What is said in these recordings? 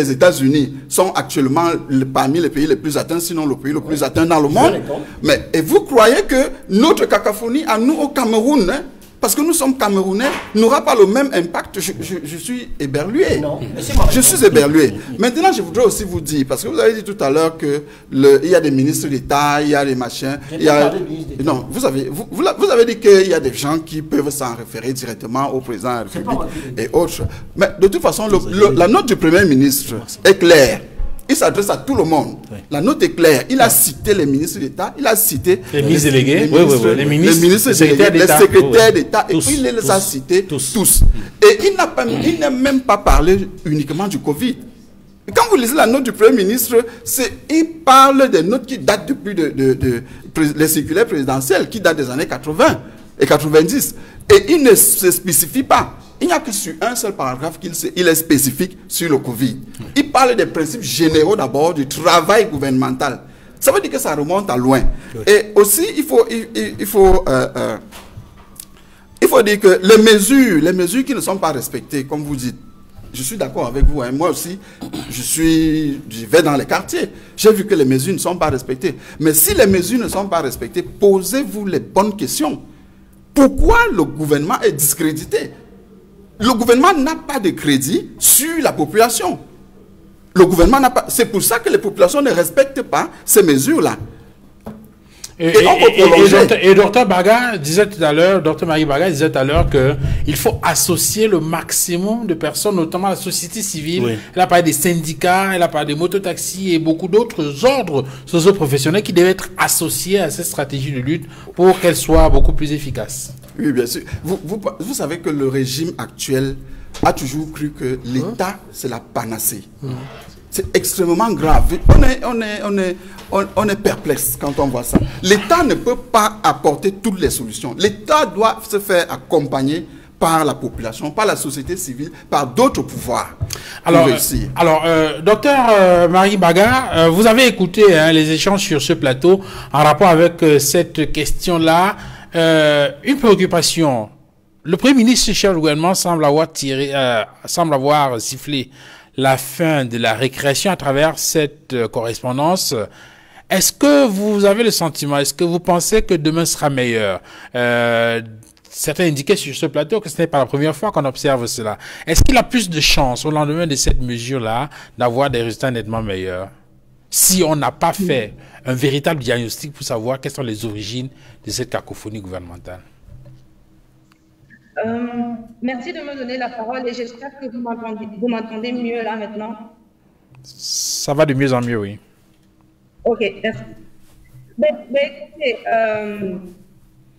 les États-Unis sont actuellement parmi les pays les plus atteints, sinon le pays le plus atteint dans le monde. Mais et vous croyez que notre cacophonie à nous au Cameroun, hein, parce que nous sommes Camerounais, n'aura pas le même impact? Je suis éberlué. Non, je suis éberlué. Maintenant, je voudrais aussi vous dire, parce que vous avez dit tout à l'heure qu'il y a des ministres d'État, il y a des machins. Non, vous avez dit qu'il y a des gens qui peuvent s'en référer directement au président de la République et autres. Mais de toute façon, la note du Premier ministre est claire. Il s'adresse à tout le monde. Oui. La note est claire. Il a cité les ministres d'État, il a cité les ministres délégués, les ministres délégués, les secrétaires d'État, et puis il les a cités tous. Et il n'a même pas parlé uniquement du Covid. Et quand vous lisez la note du Premier ministre, il parle des notes qui datent depuis les circulaires présidentielles, qui datent des années 80 et 90. Et il ne se spécifie pas. Il n'y a que sur un seul paragraphe qu'il est spécifique sur le Covid. Il parle des principes généraux d'abord du travail gouvernemental. Ça veut dire que ça remonte à loin. Oui. Et aussi, il faut dire que les mesures qui ne sont pas respectées, comme vous dites, je suis d'accord avec vous. Hein, moi aussi, je vais dans les quartiers. J'ai vu que les mesures ne sont pas respectées. Mais si les mesures ne sont pas respectées, posez-vous les bonnes questions. Pourquoi le gouvernement est discrédité? Le gouvernement n'a pas de crédit sur la population. Le gouvernement n'a pas. C'est pour ça que les populations ne respectent pas ces mesures-là. Et Dr Baga disait tout à l'heure, Dr Marie Baga disait tout à l'heure qu'il faut associer le maximum de personnes, notamment la société civile. Oui. Elle a parlé des syndicats, elle a parlé des mototaxis et beaucoup d'autres ordres socio-professionnels qui devaient être associés à cette stratégie de lutte pour qu'elle soit beaucoup plus efficace. Oui, bien sûr. Vous savez que le régime actuel a toujours cru que l'État, c'est la panacée. C'est extrêmement grave. On est perplexe quand on voit ça. L'État ne peut pas apporter toutes les solutions. L'État doit se faire accompagner par la population, par la société civile, par d'autres pouvoirs. Alors, docteur Marie Baga, vous avez écouté les échanges sur ce plateau en rapport avec cette question-là. Une préoccupation. Le Premier ministre, chef du gouvernement, semble avoir sifflé la fin de la récréation à travers cette correspondance. Est-ce que vous avez le sentiment, est-ce que vous pensez que demain sera meilleur? Certains indiquaient sur ce plateau que ce n'est pas la première fois qu'on observe cela. Est-ce qu'il a plus de chances au lendemain de cette mesure-là d'avoir des résultats nettement meilleurs si on n'a pas fait un véritable diagnostic pour savoir quelles sont les origines de cette cacophonie gouvernementale? Merci de me donner la parole et j'espère que vous m'entendez mieux là maintenant. Ça va de mieux en mieux, oui. Ok, merci. Mais écoutez,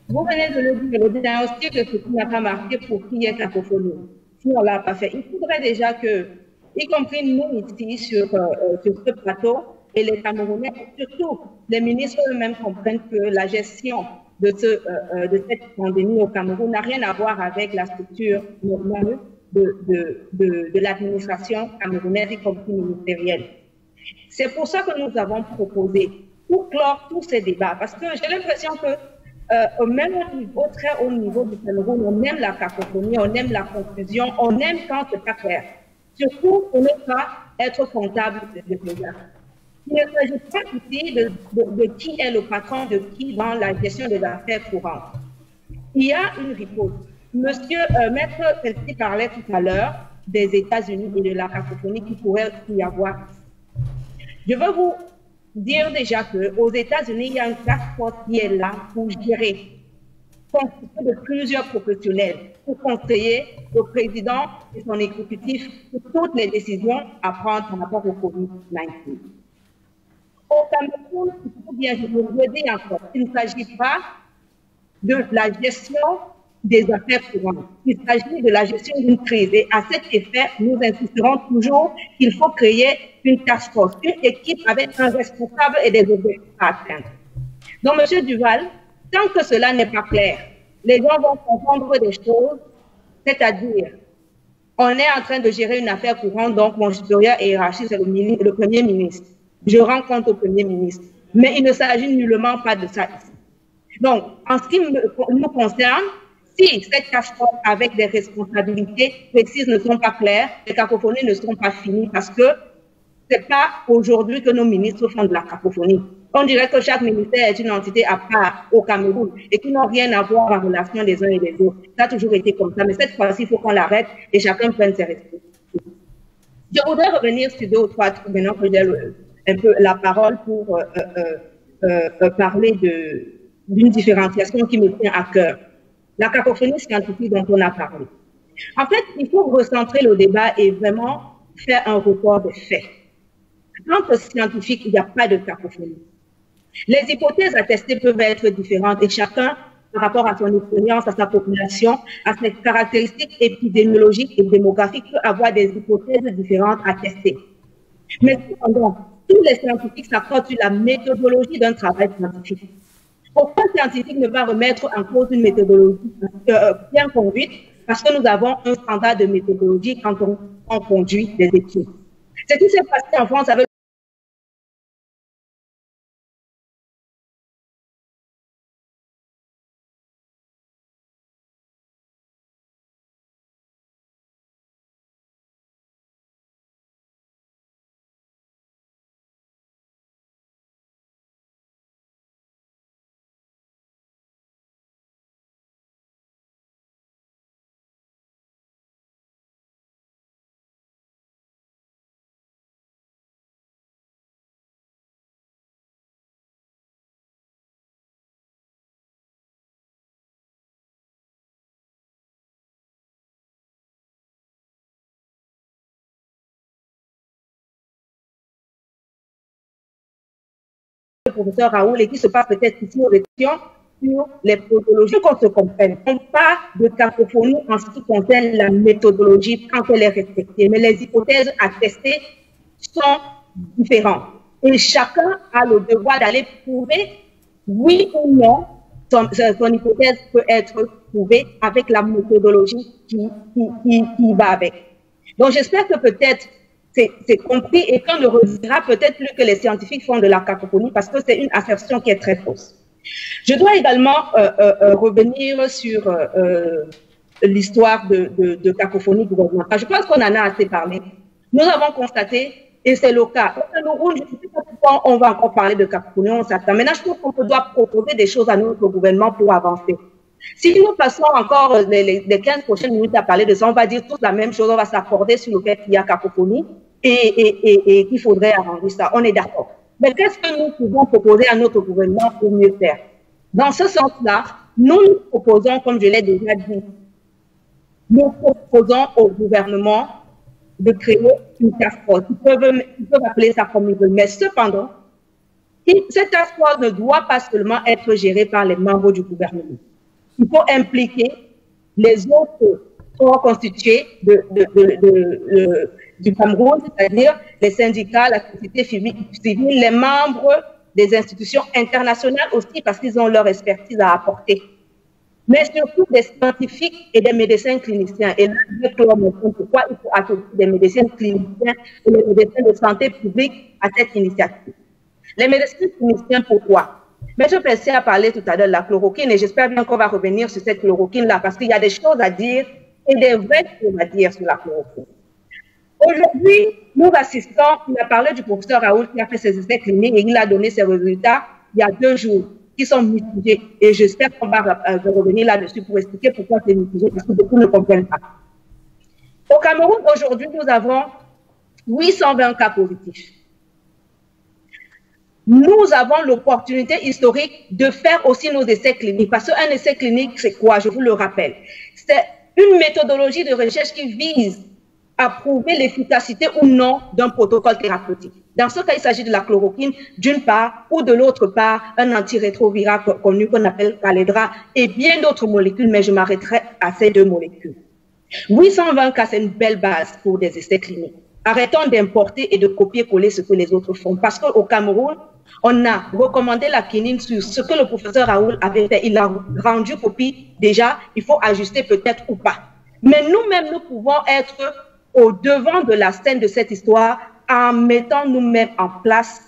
vous venez de le dire, le diagnostic de ce qui n'a pas marqué pour qui est cacophonie. Si on ne l'a pas fait, il faudrait déjà que, y compris nous ici sur ce plateau, et les Camerounais, surtout les ministres eux-mêmes comprennent que la gestion de cette pandémie au Cameroun n'a rien à voir avec la structure normale de l'administration camerounaise, y compris ministérielle. C'est pour ça que nous avons proposé, pour clore tous ces débats, parce que j'ai l'impression que même au très haut niveau du Cameroun, on aime la cacophonie, on aime la confusion, on aime quand c'est pas clair. Surtout, on ne peut pas être comptable de cela. Il ne s'agit pas ici de qui est le patron de qui dans la gestion des affaires courantes. Il y a une riposte. Maître Peltier parlait tout à l'heure des États-Unis et de la cacophonie qui pourrait y avoir. Je veux vous dire déjà qu'aux États-Unis, il y a un task force qui est là pour gérer, constitué de plusieurs professionnels, pour conseiller le président et son exécutif sur toutes les décisions à prendre par rapport au COVID-19. Au Cameroun, il faut bien, je vous le dis encore, il ne s'agit pas de la gestion des affaires courantes. Il s'agit de la gestion d'une crise. Et à cet effet, nous insisterons toujours qu'il faut créer une task force, une équipe avec un responsable et des objectifs à atteindre. Donc, M. Duval, tant que cela n'est pas clair, les gens vont comprendre des choses, c'est-à-dire, on est en train de gérer une affaire courante, donc mon supérieur et hiérarchique, c'est le Premier ministre. Je rends compte au Premier ministre. Mais il ne s'agit nullement pas de ça ici. Donc, en ce qui nous concerne, si cette task force avec des responsabilités précises ne sont pas claires, les cacophonies ne seront pas finies parce que c'est pas aujourd'hui que nos ministres font de la cacophonie. On dirait que chaque ministère est une entité à part au Cameroun et qui n'ont rien à voir en relation des uns et des autres. Ça a toujours été comme ça, mais cette fois-ci, il faut qu'on l'arrête et chacun prenne ses responsabilités. Je voudrais revenir sur 2 ou 3 trucs maintenant que j'ai un peu la parole pour parler d'une différenciation qui me tient à cœur. La cacophonie scientifique dont on a parlé. En fait, il faut recentrer le débat et vraiment faire un report des faits. Entre scientifiques, il n'y a pas de cacophonie. Les hypothèses attestées peuvent être différentes et chacun, par rapport à son expérience, à sa population, à ses caractéristiques épidémiologiques et démographiques, peut avoir des hypothèses différentes à tester. Mais cependant, tous les scientifiques s'accordent sur la méthodologie d'un travail scientifique. Aucun scientifique ne va remettre en cause une méthodologie bien conduite parce que nous avons un standard de méthodologie quand on conduit des études. Ce qui s'est passé en France avec le professeur Raoul et qui se passe peut-être ici aux élections sur les méthodologies qu'on se comprenne. On parle de cacophonie en ce qui concerne la méthodologie quand elle est respectée, mais les hypothèses à tester sont différentes. Et chacun a le devoir d'aller prouver oui ou non son hypothèse peut être prouvée avec la méthodologie qui va avec. Donc j'espère que peut-être c'est compris et qu'on ne redira peut-être plus que les scientifiques font de la cacophonie parce que c'est une assertion qui est très fausse. Je dois également revenir sur l'histoire de cacophonie gouvernementale. Je pense qu'on en a assez parlé. Nous avons constaté, et c'est le cas, au Cameroun, je ne sais pas pourquoi on va encore parler de cacophonie, on s'attend. Maintenant, je trouve qu'on doit proposer des choses à notre gouvernement pour avancer. Si nous passons encore les 15 prochaines minutes à parler de ça, on va dire toute la même chose, on va s'accorder sur le fait qu'il y a cacophonie et qu'il faudrait arranger ça. On est d'accord. Mais qu'est-ce que nous pouvons proposer à notre gouvernement pour mieux faire? Dans ce sens-là, nous proposons, comme je l'ai déjà dit, nous proposons au gouvernement de créer une task force. Ils peuvent appeler ça comme ils veulent. Mais cependant, cette task force ne doit pas seulement être gérée par les membres du gouvernement. Il faut impliquer les autres corps constitués du Cameroun, c'est-à-dire les syndicats, la société civile, les membres des institutions internationales aussi, parce qu'ils ont leur expertise à apporter. Mais surtout des scientifiques et des médecins cliniciens. Et là, je vais pourquoi il faut associer des médecins cliniciens et des médecins de santé publique à cette initiative. Les médecins cliniciens, pourquoi? Mais je pensais à parler tout à l'heure de la chloroquine et j'espère bien qu'on va revenir sur cette chloroquine-là parce qu'il y a des choses à dire et des vraies choses à dire sur la chloroquine. Aujourd'hui, nous assistons, il a parlé du professeur Raoul qui a fait ses essais cliniques et il a donné ses résultats il y a 2 jours qui sont mitigés et j'espère qu'on va revenir là-dessus pour expliquer pourquoi c'est mitigé parce que beaucoup ne comprennent pas. Au Cameroun, aujourd'hui, nous avons 820 cas positifs. Nous avons l'opportunité historique de faire aussi nos essais cliniques. Parce qu'un essai clinique, c'est quoi? Je vous le rappelle. C'est une méthodologie de recherche qui vise à prouver l'efficacité ou non d'un protocole thérapeutique. Dans ce cas, il s'agit de la chloroquine, d'une part, ou de l'autre part, un antirétroviral connu qu'on appelle Caledra et bien d'autres molécules, mais je m'arrêterai à ces 2 molécules. 820 cas, c'est une belle base pour des essais cliniques. Arrêtons d'importer et de copier-coller ce que les autres font. Parce qu'au Cameroun, on a recommandé la quinine sur ce que le professeur Raoul avait fait. Il a rendu copie déjà, il faut ajuster peut-être ou pas. Mais nous-mêmes, nous pouvons être au devant de la scène de cette histoire en mettant nous-mêmes en place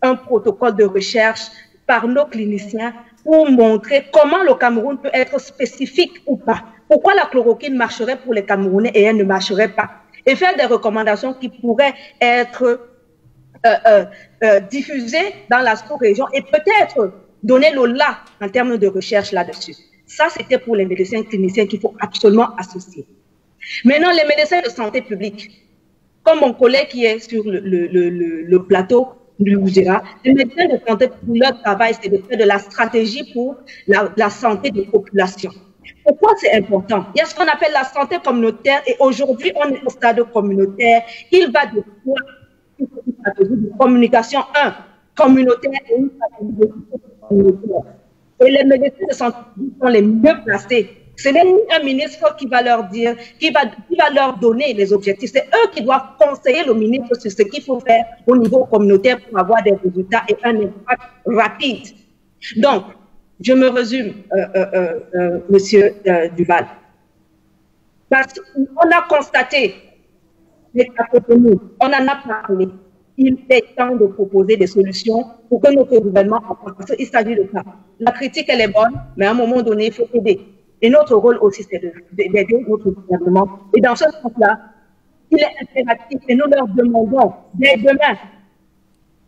un protocole de recherche par nos cliniciens pour montrer comment le Cameroun peut être spécifique ou pas. Pourquoi la chloroquine marcherait pour les Camerounais et elle ne marcherait pas? Et faire des recommandations qui pourraient être diffusée dans la sous-région et peut-être donner le là en termes de recherche là-dessus. Ça, c'était pour les médecins cliniciens qu'il faut absolument associer. Maintenant, les médecins de santé publique, comme mon collègue qui est sur le plateau du Oujira, les médecins de santé, leur travail, c'est de faire de la stratégie pour la santé des populations. Pourquoi c'est important? Il y a ce qu'on appelle la santé communautaire et aujourd'hui, on est au stade communautaire. Il va de une stratégie de communication, communautaire et une stratégie de communautaire. Et les médecins de santé sont les mieux placés. Ce n'est pas un ministre qui va leur dire, qui va leur donner les objectifs. C'est eux qui doivent conseiller le ministre sur ce qu'il faut faire au niveau communautaire pour avoir des résultats et un impact rapide. Donc, je me résume, Monsieur Duval. Parce qu'on a constaté les cacophonies, on en a parlé. Il est temps de proposer des solutions pour que notre gouvernement apprenne. Parce qu'il s'agit de ça. La critique, elle est bonne, mais à un moment donné, il faut aider. Et notre rôle aussi, c'est d'aider notre gouvernement. Et dans ce sens-là, il est impératif, et nous leur demandons dès demain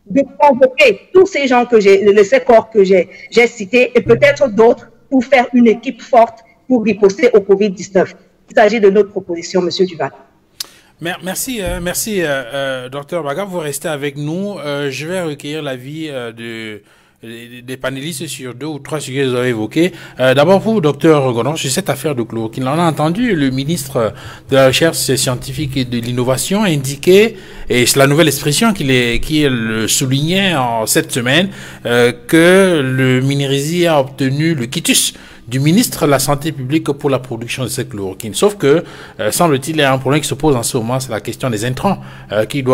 de convoquer tous ces gens ces corps que j'ai cités, et peut-être d'autres, pour faire une équipe forte pour riposter au Covid-19. Il s'agit de notre proposition, M. Duval. Merci, Dr Baga, vous restez avec nous. Je vais recueillir l'avis des panélistes sur 2 ou 3 sujets que vous avez évoqués. D'abord, pour Dr Gonon, sur cette affaire de chloroquine, on a entendu le ministre de la Recherche scientifique et de l'Innovation indiquer, et c'est la nouvelle expression qui le soulignait cette semaine, que le Minirisi a obtenu le quitus du ministre de la Santé publique pour la production de cette chloroquine. Sauf que, semble-t-il, il y a un problème qui se pose en ce moment, c'est la question des intrants qu'il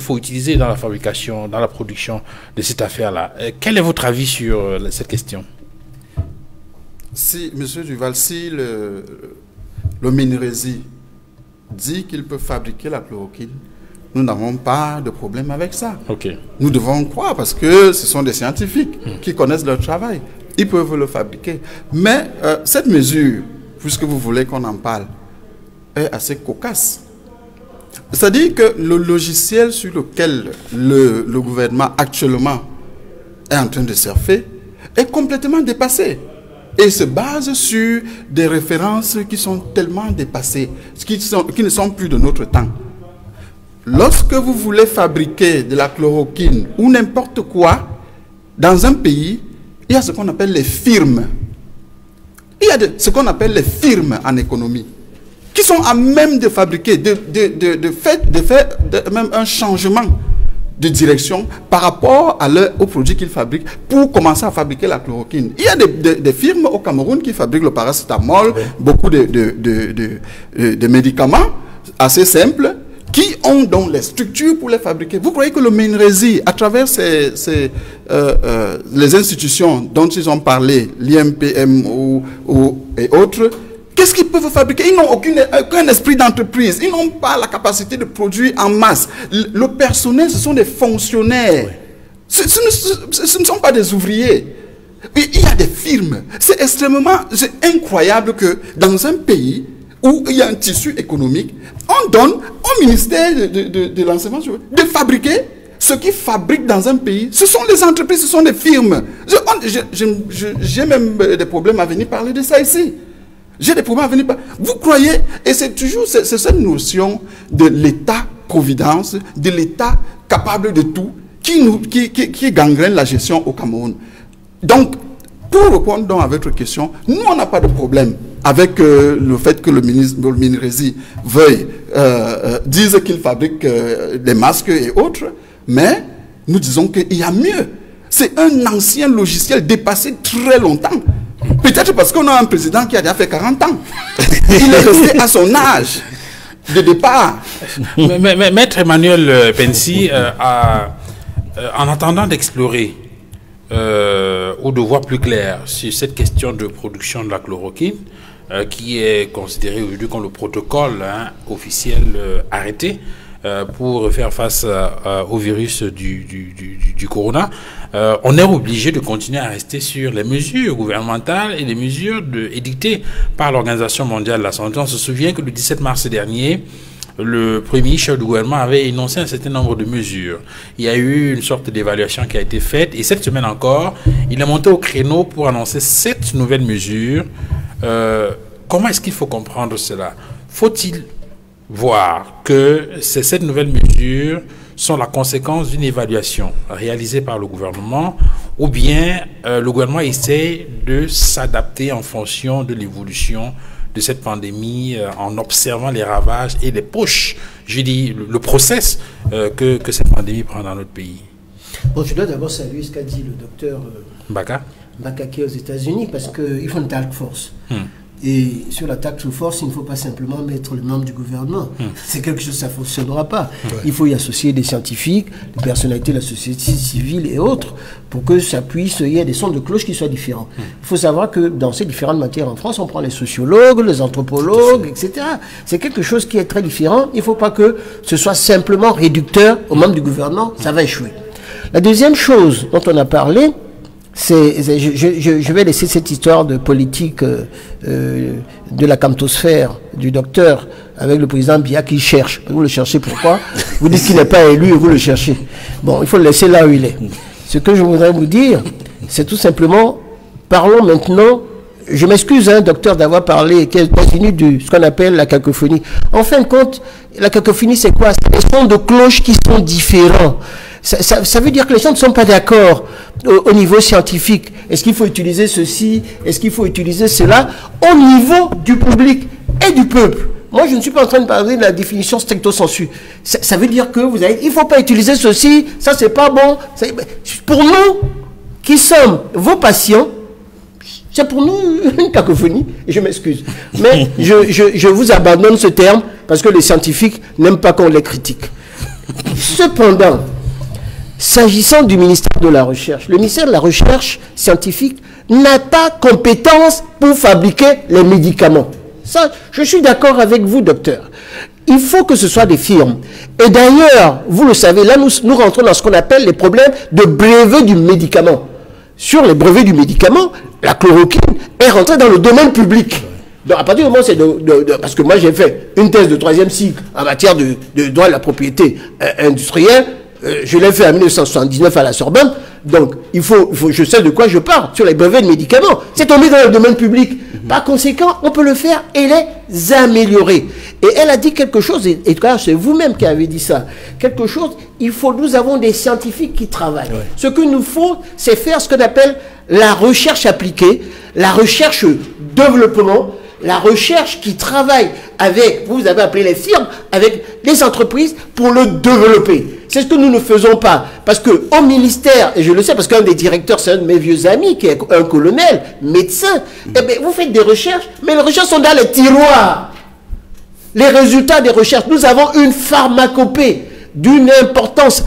faut utiliser dans la fabrication, dans la production de cette affaire-là. Quel est votre avis sur cette question? Si, M. Duval, si le Minirisi dit qu'il peut fabriquer la chloroquine, nous n'avons pas de problème avec ça. Okay. Nous devons croire parce que ce sont des scientifiques qui connaissent leur travail. Ils peuvent le fabriquer. Mais cette mesure, puisque vous voulez qu'on en parle, est assez cocasse. C'est-à-dire que le logiciel sur lequel le gouvernement actuellement est en train de surfer est complètement dépassé. Et se base sur des références qui sont tellement dépassées, qui ne sont plus de notre temps. Lorsque vous voulez fabriquer de la chloroquine ou n'importe quoi dans un pays, il y a ce qu'on appelle les firmes. Il y a ce qu'on appelle les firmes en économie qui sont à même de fabriquer, de faire même un changement de direction par rapport aux produits qu'ils fabriquent pour commencer à fabriquer la chloroquine. Il y a des firmes au Cameroun qui fabriquent le paracétamol, beaucoup de médicaments assez simples, qui ont donc les structures pour les fabriquer. Vous croyez que le Minirisi, à travers les institutions dont ils ont parlé, l'IMPM et autres, qu'est-ce qu'ils peuvent fabriquer? Ils n'ont aucun esprit d'entreprise. Ils n'ont pas la capacité de produire en masse. Le personnel, ce sont des fonctionnaires. Ce ne sont pas des ouvriers. Il y a des firmes. C'est incroyable que dans un pays où il y a un tissu économique, on donne au ministère de l'enseignement de fabriquer ce qui fabrique dans un pays. Ce sont les entreprises, ce sont les firmes. J'ai même des problèmes à venir parler de ça ici. J'ai des problèmes à venir parler. Vous croyez, et c'est toujours cette notion de l'État-providence, de l'État capable de tout, qui gangrène la gestion au Cameroun. Donc, pour répondre donc à votre question, nous, on n'a pas de problème avec le fait que le Minirisi veuille dire qu'il fabrique des masques et autres, mais nous disons qu'il y a mieux. C'est un ancien logiciel dépassé très longtemps. Peut-être parce qu'on a un président qui a déjà fait 40 ans. Il est resté à son âge de départ. Maître Emmanuel Pensi, en attendant d'explorer ou de voir plus clair sur cette question de production de la chloroquine, qui est considéré aujourd'hui comme le protocole officiel arrêté pour faire face au virus du corona, on est obligé de continuer à rester sur les mesures gouvernementales et les mesures édictées par l'Organisation mondiale de la santé. On se souvient que le 17 mars dernier, le Premier ministre du gouvernement avait énoncé un certain nombre de mesures. Il y a eu une sorte d'évaluation qui a été faite et cette semaine encore, il est monté au créneau pour annoncer 7 nouvelles mesures. Comment est-ce qu'il faut comprendre cela? Faut-il voir que ces 7 nouvelles mesures sont la conséquence d'une évaluation réalisée par le gouvernement ou bien le gouvernement essaie de s'adapter en fonction de l'évolution de cette pandémie en observant les ravages et les poches, je dis le process que cette pandémie prend dans notre pays? Bon, je dois d'abord saluer ce qu'a dit le docteur Mbaka qui est aux États-Unis parce qu'il faut une task force. Et sur la task force, il ne faut pas simplement mettre le membre du gouvernement. C'est quelque chose, ça ne fonctionnera pas. Ouais. Il faut y associer des scientifiques, des personnalités de la société civile et autres pour que ça puisse, il y ait des sons de cloche qui soient différents. Il faut savoir que dans ces différentes matières en France, on prend les sociologues, les anthropologues, etc. C'est quelque chose qui est très différent. Il ne faut pas que ce soit simplement réducteur aux membres du gouvernement. Ça va échouer. La deuxième chose dont on a parlé, je vais laisser cette histoire de politique de la camptosphère du docteur avec le président Biya qui cherche. Vous le cherchez pourquoi? Vous dites qu'il n'est pas élu et vous le cherchez. Bon, il faut le laisser là où il est. Ce que je voudrais vous dire, c'est tout simplement, parlons maintenant, je m'excuse, hein, docteur, d'avoir parlé de ce qu'on appelle la cacophonie. En fin de compte, la cacophonie, c'est quoi? C'est des sons de cloche qui sont différents. Ça veut dire que les gens ne sont pas d'accord au niveau scientifique. Est-ce qu'il faut utiliser ceci? Est-ce qu'il faut utiliser cela? Au niveau du public et du peuple. Moi, je ne suis pas en train de parler de la définition stricto sensu. Ça veut dire que il ne faut pas utiliser ceci, ça c'est pas bon. Pour nous, qui sommes vos patients, c'est pour nous une cacophonie, et je m'excuse. Mais je vous abandonne ce terme parce que les scientifiques n'aiment pas qu'on les critique. Cependant, s'agissant du ministère de la Recherche, le ministère de la Recherche scientifique n'a pas compétence pour fabriquer les médicaments. Ça, je suis d'accord avec vous, docteur. Il faut que ce soit des firmes. Et d'ailleurs, vous le savez, là, nous rentrons dans ce qu'on appelle les problèmes de brevet du médicament. Sur les brevets du médicament, la chloroquine est rentrée dans le domaine public. Donc, à partir du moment où parce que moi, j'ai fait une thèse de 3e cycle en matière de droit de la propriété industrielle. Je l'ai fait en 1979 à la Sorbonne, donc je sais de quoi je parle, sur les brevets de médicaments. C'est tombé dans le domaine public. Par conséquent, on peut le faire et les améliorer. Et elle a dit quelque chose, et c'est vous-même qui avez dit ça, quelque chose, nous avons des scientifiques qui travaillent. Ouais. Ce que nous faut, c'est faire ce qu'on appelle la recherche appliquée, la recherche développement, la recherche qui travaille avec, vous avez appelé les firmes, avec les entreprises pour le développer. C'est ce que nous ne faisons pas. Parce qu'au ministère, et je le sais parce qu'un des directeurs, c'est un de mes vieux amis, qui est un colonel, médecin, eh bien, vous faites des recherches, mais les recherches sont dans les tiroirs. Les résultats des recherches, nous avons une pharmacopée d'une importance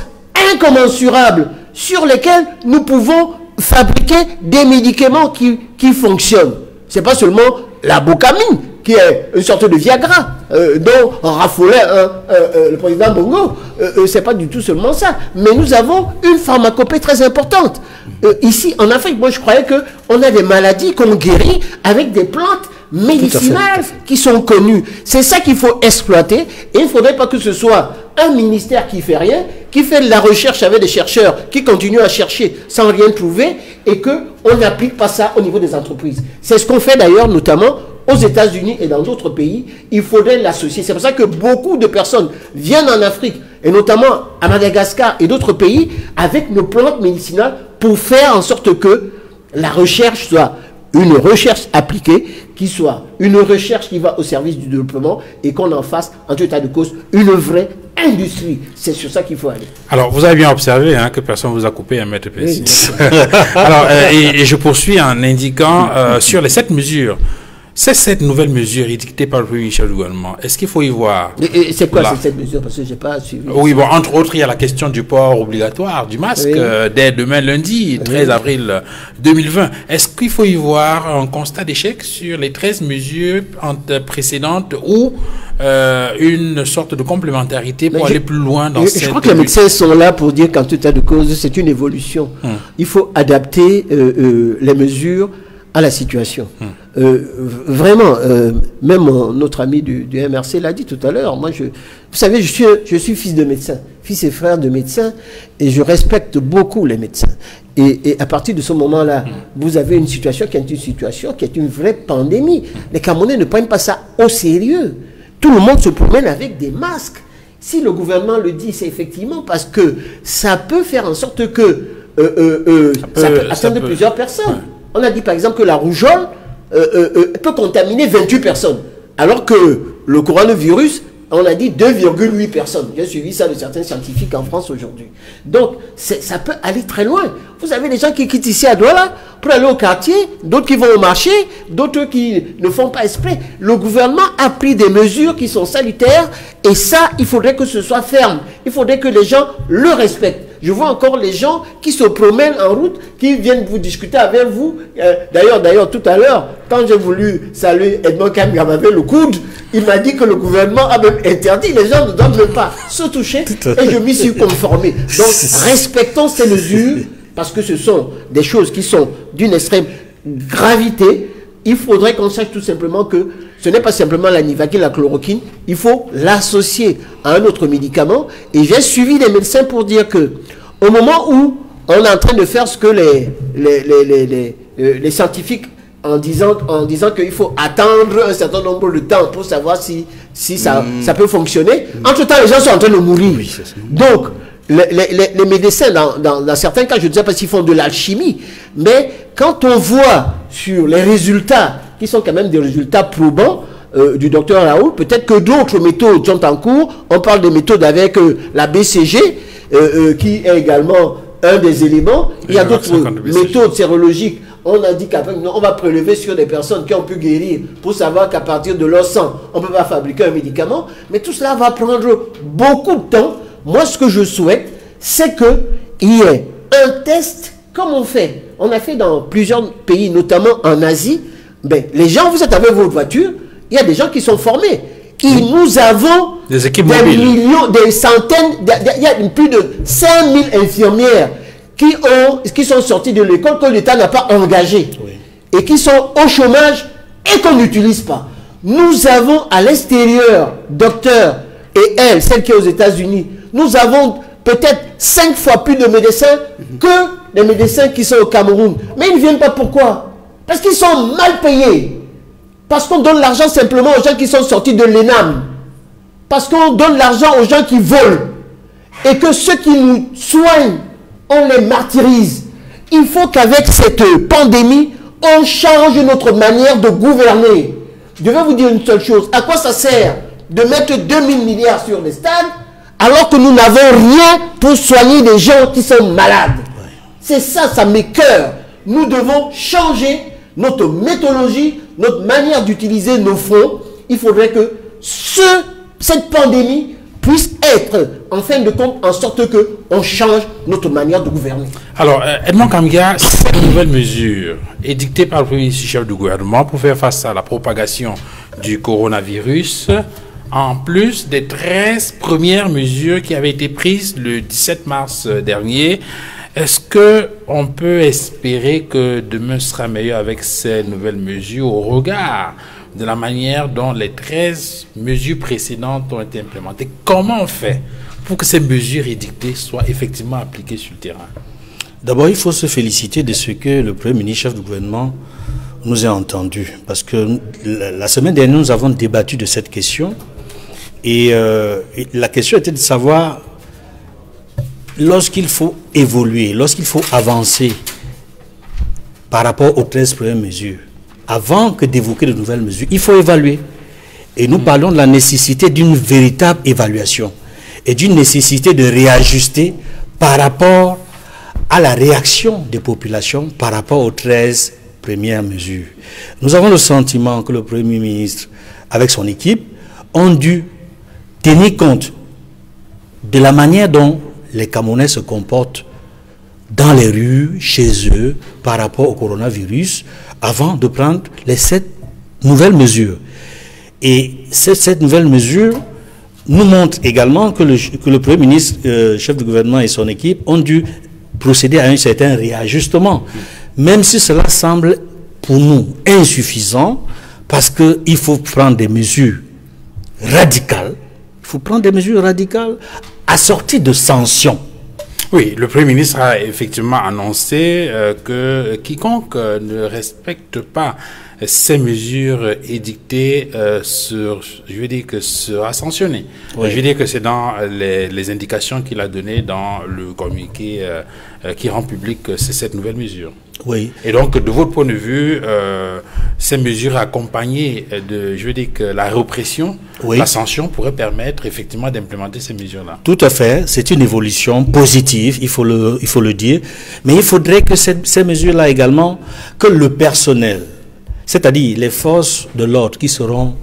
incommensurable sur lesquels nous pouvons fabriquer des médicaments qui fonctionnent. Ce n'est pas seulement la bocamine, qui est une sorte de Viagra, dont raffolait le président Bongo. C'est pas du tout seulement ça. Mais nous avons une pharmacopée très importante. Ici, en Afrique, moi je croyais qu'on a des maladies qu'on guérit avec des plantes médicinales qui sont connues. C'est ça qu'il faut exploiter. Et il ne faudrait pas que ce soit un ministère qui fait rien, qui fait de la recherche avec des chercheurs qui continuent à chercher sans rien trouver et qu'on n'applique pas ça au niveau des entreprises. C'est ce qu'on fait d'ailleurs notamment aux États-Unis et dans d'autres pays. Il faudrait l'associer. C'est pour ça que beaucoup de personnes viennent en Afrique et notamment à Madagascar et d'autres pays avec nos plantes médicinales pour faire en sorte que la recherche soit une recherche appliquée, qui soit une recherche qui va au service du développement et qu'on en fasse, en tout état de cause, une vraie industrie. C'est sur ça qu'il faut aller. Alors, vous avez bien observé que personne ne vous a coupé un mètre précis. Oui. Alors, et je poursuis en indiquant sur les 7 mesures. C'est cette nouvelle mesure édictée par le Premier ministre du gouvernement. Est-ce qu'il faut y voir... C'est quoi cette mesure? Parce que je n'ai pas suivi. Oui, bon, entre autres, il y a la question du port obligatoire du masque dès demain lundi, 13 avril 2020. Est-ce qu'il faut y voir un constat d'échec sur les 13 mesures précédentes ou une sorte de complémentarité pour aller plus loin dans cette... Je crois que les médecins sont là pour dire qu'en tout état de cause, c'est une évolution. Il faut adapter les mesures à la situation. Vraiment, même notre ami du MRC l'a dit tout à l'heure. Moi, vous savez, je suis fils de médecin, fils et frère de médecin, et je respecte beaucoup les médecins. Et à partir de ce moment-là, vous avez une situation qui est une vraie pandémie. Les Camerounais ne prennent pas ça au sérieux. Tout le monde se promène avec des masques. Si le gouvernement le dit, c'est effectivement parce que ça peut faire en sorte que ça peut atteindre plusieurs personnes. On a dit par exemple que la rougeole peut contaminer 28 personnes, alors que le coronavirus, on a dit 2,8 personnes. J'ai suivi ça de certains scientifiques en France aujourd'hui. Donc, ça peut aller très loin. Vous avez des gens qui quittent ici à Douala pour aller au quartier, d'autres qui vont au marché, d'autres qui ne font pas exprès. Le gouvernement a pris des mesures qui sont salutaires et ça, il faudrait que ce soit ferme. Il faudrait que les gens le respectent. Je vois encore les gens qui se promènent en route, qui viennent vous discuter avec vous. D'ailleurs, tout à l'heure, quand j'ai voulu saluer Edmond Kamga avec le coude, il m'a dit que le gouvernement a même interdit. Les gens ne doivent même pas se toucher. Et je m'y suis conformé. Donc, respectons ces mesures, parce que ce sont des choses qui sont d'une extrême gravité. Il faudrait qu'on sache tout simplement que ce n'est pas simplement la Nivaquine, la chloroquine, il faut l'associer à un autre médicament. Et j'ai suivi les médecins pour dire que au moment où on est en train de faire ce que les scientifiques en disant qu'il faut attendre un certain nombre de temps pour savoir si ça peut fonctionner, entre-temps les gens sont en train de mourir. Oui, donc les médecins, dans certains cas, je ne sais pas s'ils font de l'alchimie, mais quand on voit sur les résultats, qui sont quand même des résultats probants du docteur Raoult, peut-être que d'autres méthodes sont en cours. On parle des méthodes avec la BCG, qui est également un des éléments. Il y a d'autres méthodes sérologiques. On a dit qu'on va prélever sur des personnes qui ont pu guérir pour savoir qu'à partir de leur sang, on ne peut pas fabriquer un médicament. Mais tout cela va prendre beaucoup de temps. Moi, ce que je souhaite, c'est qu'il y ait un test comme on fait. On a fait dans plusieurs pays, notamment en Asie. Ben, les gens, vous êtes avec votre voiture, il y a des gens qui sont formés. Et nous avons des équipes mobiles, millions, des centaines, il y a plus de 5000 infirmières qui sont sorties de l'école que l'État n'a pas engagées, et qui sont au chômage et qu'on n'utilise pas. Nous avons à l'extérieur, docteurs et elle, celle qui est aux États-Unis, nous avons peut-être 5 fois plus de médecins que les médecins qui sont au Cameroun. Mais ils ne viennent pas, pourquoi? Parce qu'ils sont mal payés. Parce qu'on donne l'argent simplement aux gens qui sont sortis de l'ENAM. Parce qu'on donne l'argent aux gens qui volent. Et que ceux qui nous soignent, on les martyrise. Il faut qu'avec cette pandémie, on change notre manière de gouverner. Je vais vous dire une seule chose. À quoi ça sert de mettre 2000 milliards sur les stades alors que nous n'avons rien pour soigner des gens qui sont malades? C'est ça, ça m'écoeure. Nous devons changer notre méthodologie, notre manière d'utiliser nos fonds. Il faudrait que cette pandémie puisse être, en fin de compte, en sorte qu'on change notre manière de gouverner. Alors, Edmond Kamga, cette nouvelle mesure édictée par le premier ministre chef du gouvernement pour faire face à la propagation du coronavirus, en plus des 13 premières mesures qui avaient été prises le 17 mars dernier, est-ce qu'on peut espérer que demain sera meilleur avec ces nouvelles mesures au regard de la manière dont les 13 mesures précédentes ont été implémentées? Comment on fait pour que ces mesures édictées soient effectivement appliquées sur le terrain? D'abord, il faut se féliciter de ce que le Premier ministre, chef du gouvernement, nous a entendus. Parce que la semaine dernière, nous avons débattu de cette question. Et la question était de savoir, lorsqu'il faut évoluer, lorsqu'il faut avancer par rapport aux 13 premières mesures, avant que d'évoquer de nouvelles mesures, il faut évaluer. Et nous parlons de la nécessité d'une véritable évaluation et d'une nécessité de réajuster par rapport à la réaction des populations par rapport aux 13 premières mesures. Nous avons le sentiment que le Premier ministre, avec son équipe, ont dû tenir compte de la manière dont les Camerounais se comportent dans les rues, chez eux, par rapport au coronavirus, avant de prendre les 7 nouvelles mesures. Et ces 7 nouvelles mesures nous montrent également que le Premier ministre, chef du gouvernement et son équipe ont dû procéder à un certain réajustement. Même si cela semble pour nous insuffisant parce qu'il faut prendre des mesures radicales. Il faut prendre des mesures radicales assorties de sanctions. Oui, le Premier ministre a effectivement annoncé que quiconque ne respecte pas ces mesures édictées je veux dire que sera sanctionné. Oui. Je veux dire que c'est dans les indications qu'il a données dans le communiqué qui rend public cette nouvelle mesure. Oui. Et donc, de votre point de vue, ces mesures accompagnées de, je veux dire que la répression, oui, la sanction pourrait permettre effectivement d'implémenter ces mesures-là. Tout à fait. C'est une évolution positive, il faut le dire. Mais il faudrait que ces mesures-là également, que le personnel, c'est-à-dire les forces de l'ordre qui seront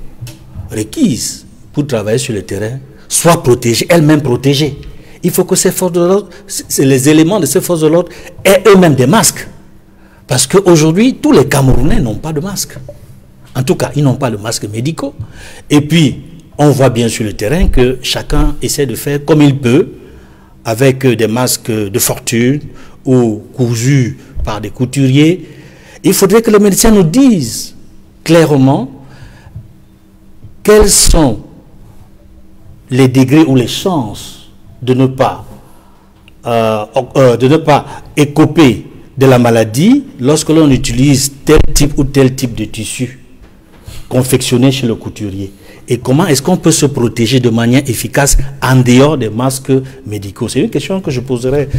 requises pour travailler sur le terrain, soient protégées, elles-mêmes protégées. Il faut que ces forces de l'ordre, les éléments de ces forces de l'ordre aient eux-mêmes des masques. Parce qu'aujourd'hui, tous les Camerounais n'ont pas de masque. En tout cas, ils n'ont pas de masques médicaux. Et puis, on voit bien sur le terrain que chacun essaie de faire comme il peut, avec des masques de fortune ou cousus par des couturiers. Il faudrait que les médecins nous disent clairement quels sont les degrés ou les chances de ne pas écoper de la maladie lorsque l'on utilise tel type ou tel type de tissu confectionné chez le couturier. Et comment est-ce qu'on peut se protéger de manière efficace en dehors des masques médicaux? C'est une question que je poserai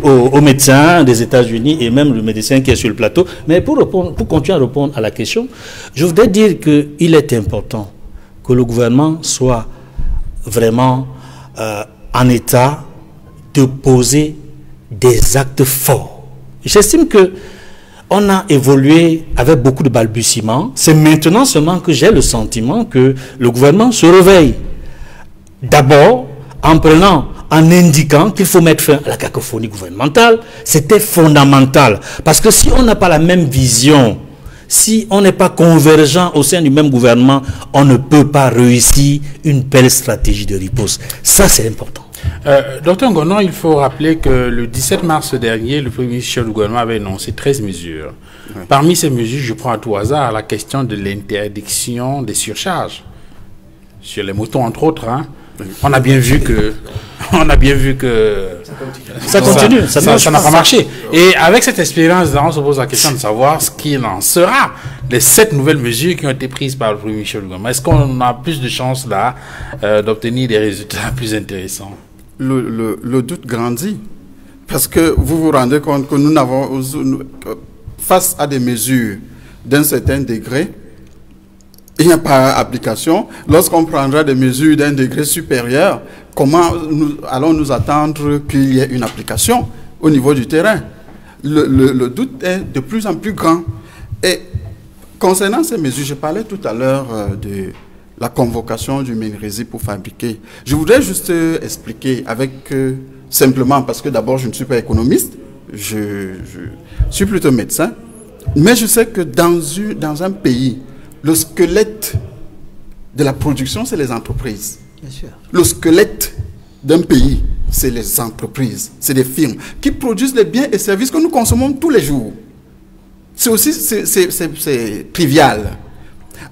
aux médecins des États-Unis et même le médecin qui est sur le plateau. Mais pour continuer à répondre à la question, je voudrais dire qu'il est important que le gouvernement soit vraiment en état de poser des actes forts. J'estime que on a évolué avec beaucoup de balbutiements. C'est maintenant seulement que j'ai le sentiment que le gouvernement se réveille. D'abord, en indiquant qu'il faut mettre fin à la cacophonie gouvernementale. C'était fondamental. Parce que si on n'a pas la même vision, si on n'est pas convergent au sein du même gouvernement, on ne peut pas réussir une belle stratégie de riposte. Ça, c'est important. Docteur Ngonon, il faut rappeler que le 17 mars dernier, le Premier ministre du gouvernement avait énoncé 13 mesures. Oui. Parmi ces mesures, je prends à tout hasard la question de l'interdiction des surcharges sur les motos, entre autres. Hein. Oui. On a bien vu que ça continue. Ça n'a pas marché. Et avec cette expérience, on se pose la question de savoir ce qu'il en sera des 7 nouvelles mesures qui ont été prises par le Premier ministre du gouvernement. Est-ce qu'on a plus de chances là d'obtenir des résultats plus intéressants? Le doute grandit. Parce que vous vous rendez compte que nous n'avons, face à des mesures d'un certain degré, il n'y a pas d'application. Lorsqu'on prendra des mesures d'un degré supérieur, comment allons nous attendre qu'il y ait une application au niveau du terrain? Le doute est de plus en plus grand. Et concernant ces mesures, je parlais tout à l'heure de la convocation du Ménérésie pour fabriquer. Je voudrais juste expliquer avec simplement, parce que d'abord je ne suis pas économiste, je suis plutôt médecin, mais je sais que dans un pays, le squelette de la production, c'est les entreprises. Bien sûr. Le squelette d'un pays, c'est les entreprises, c'est des firmes qui produisent les biens et services que nous consommons tous les jours. C'est aussi c'est trivial.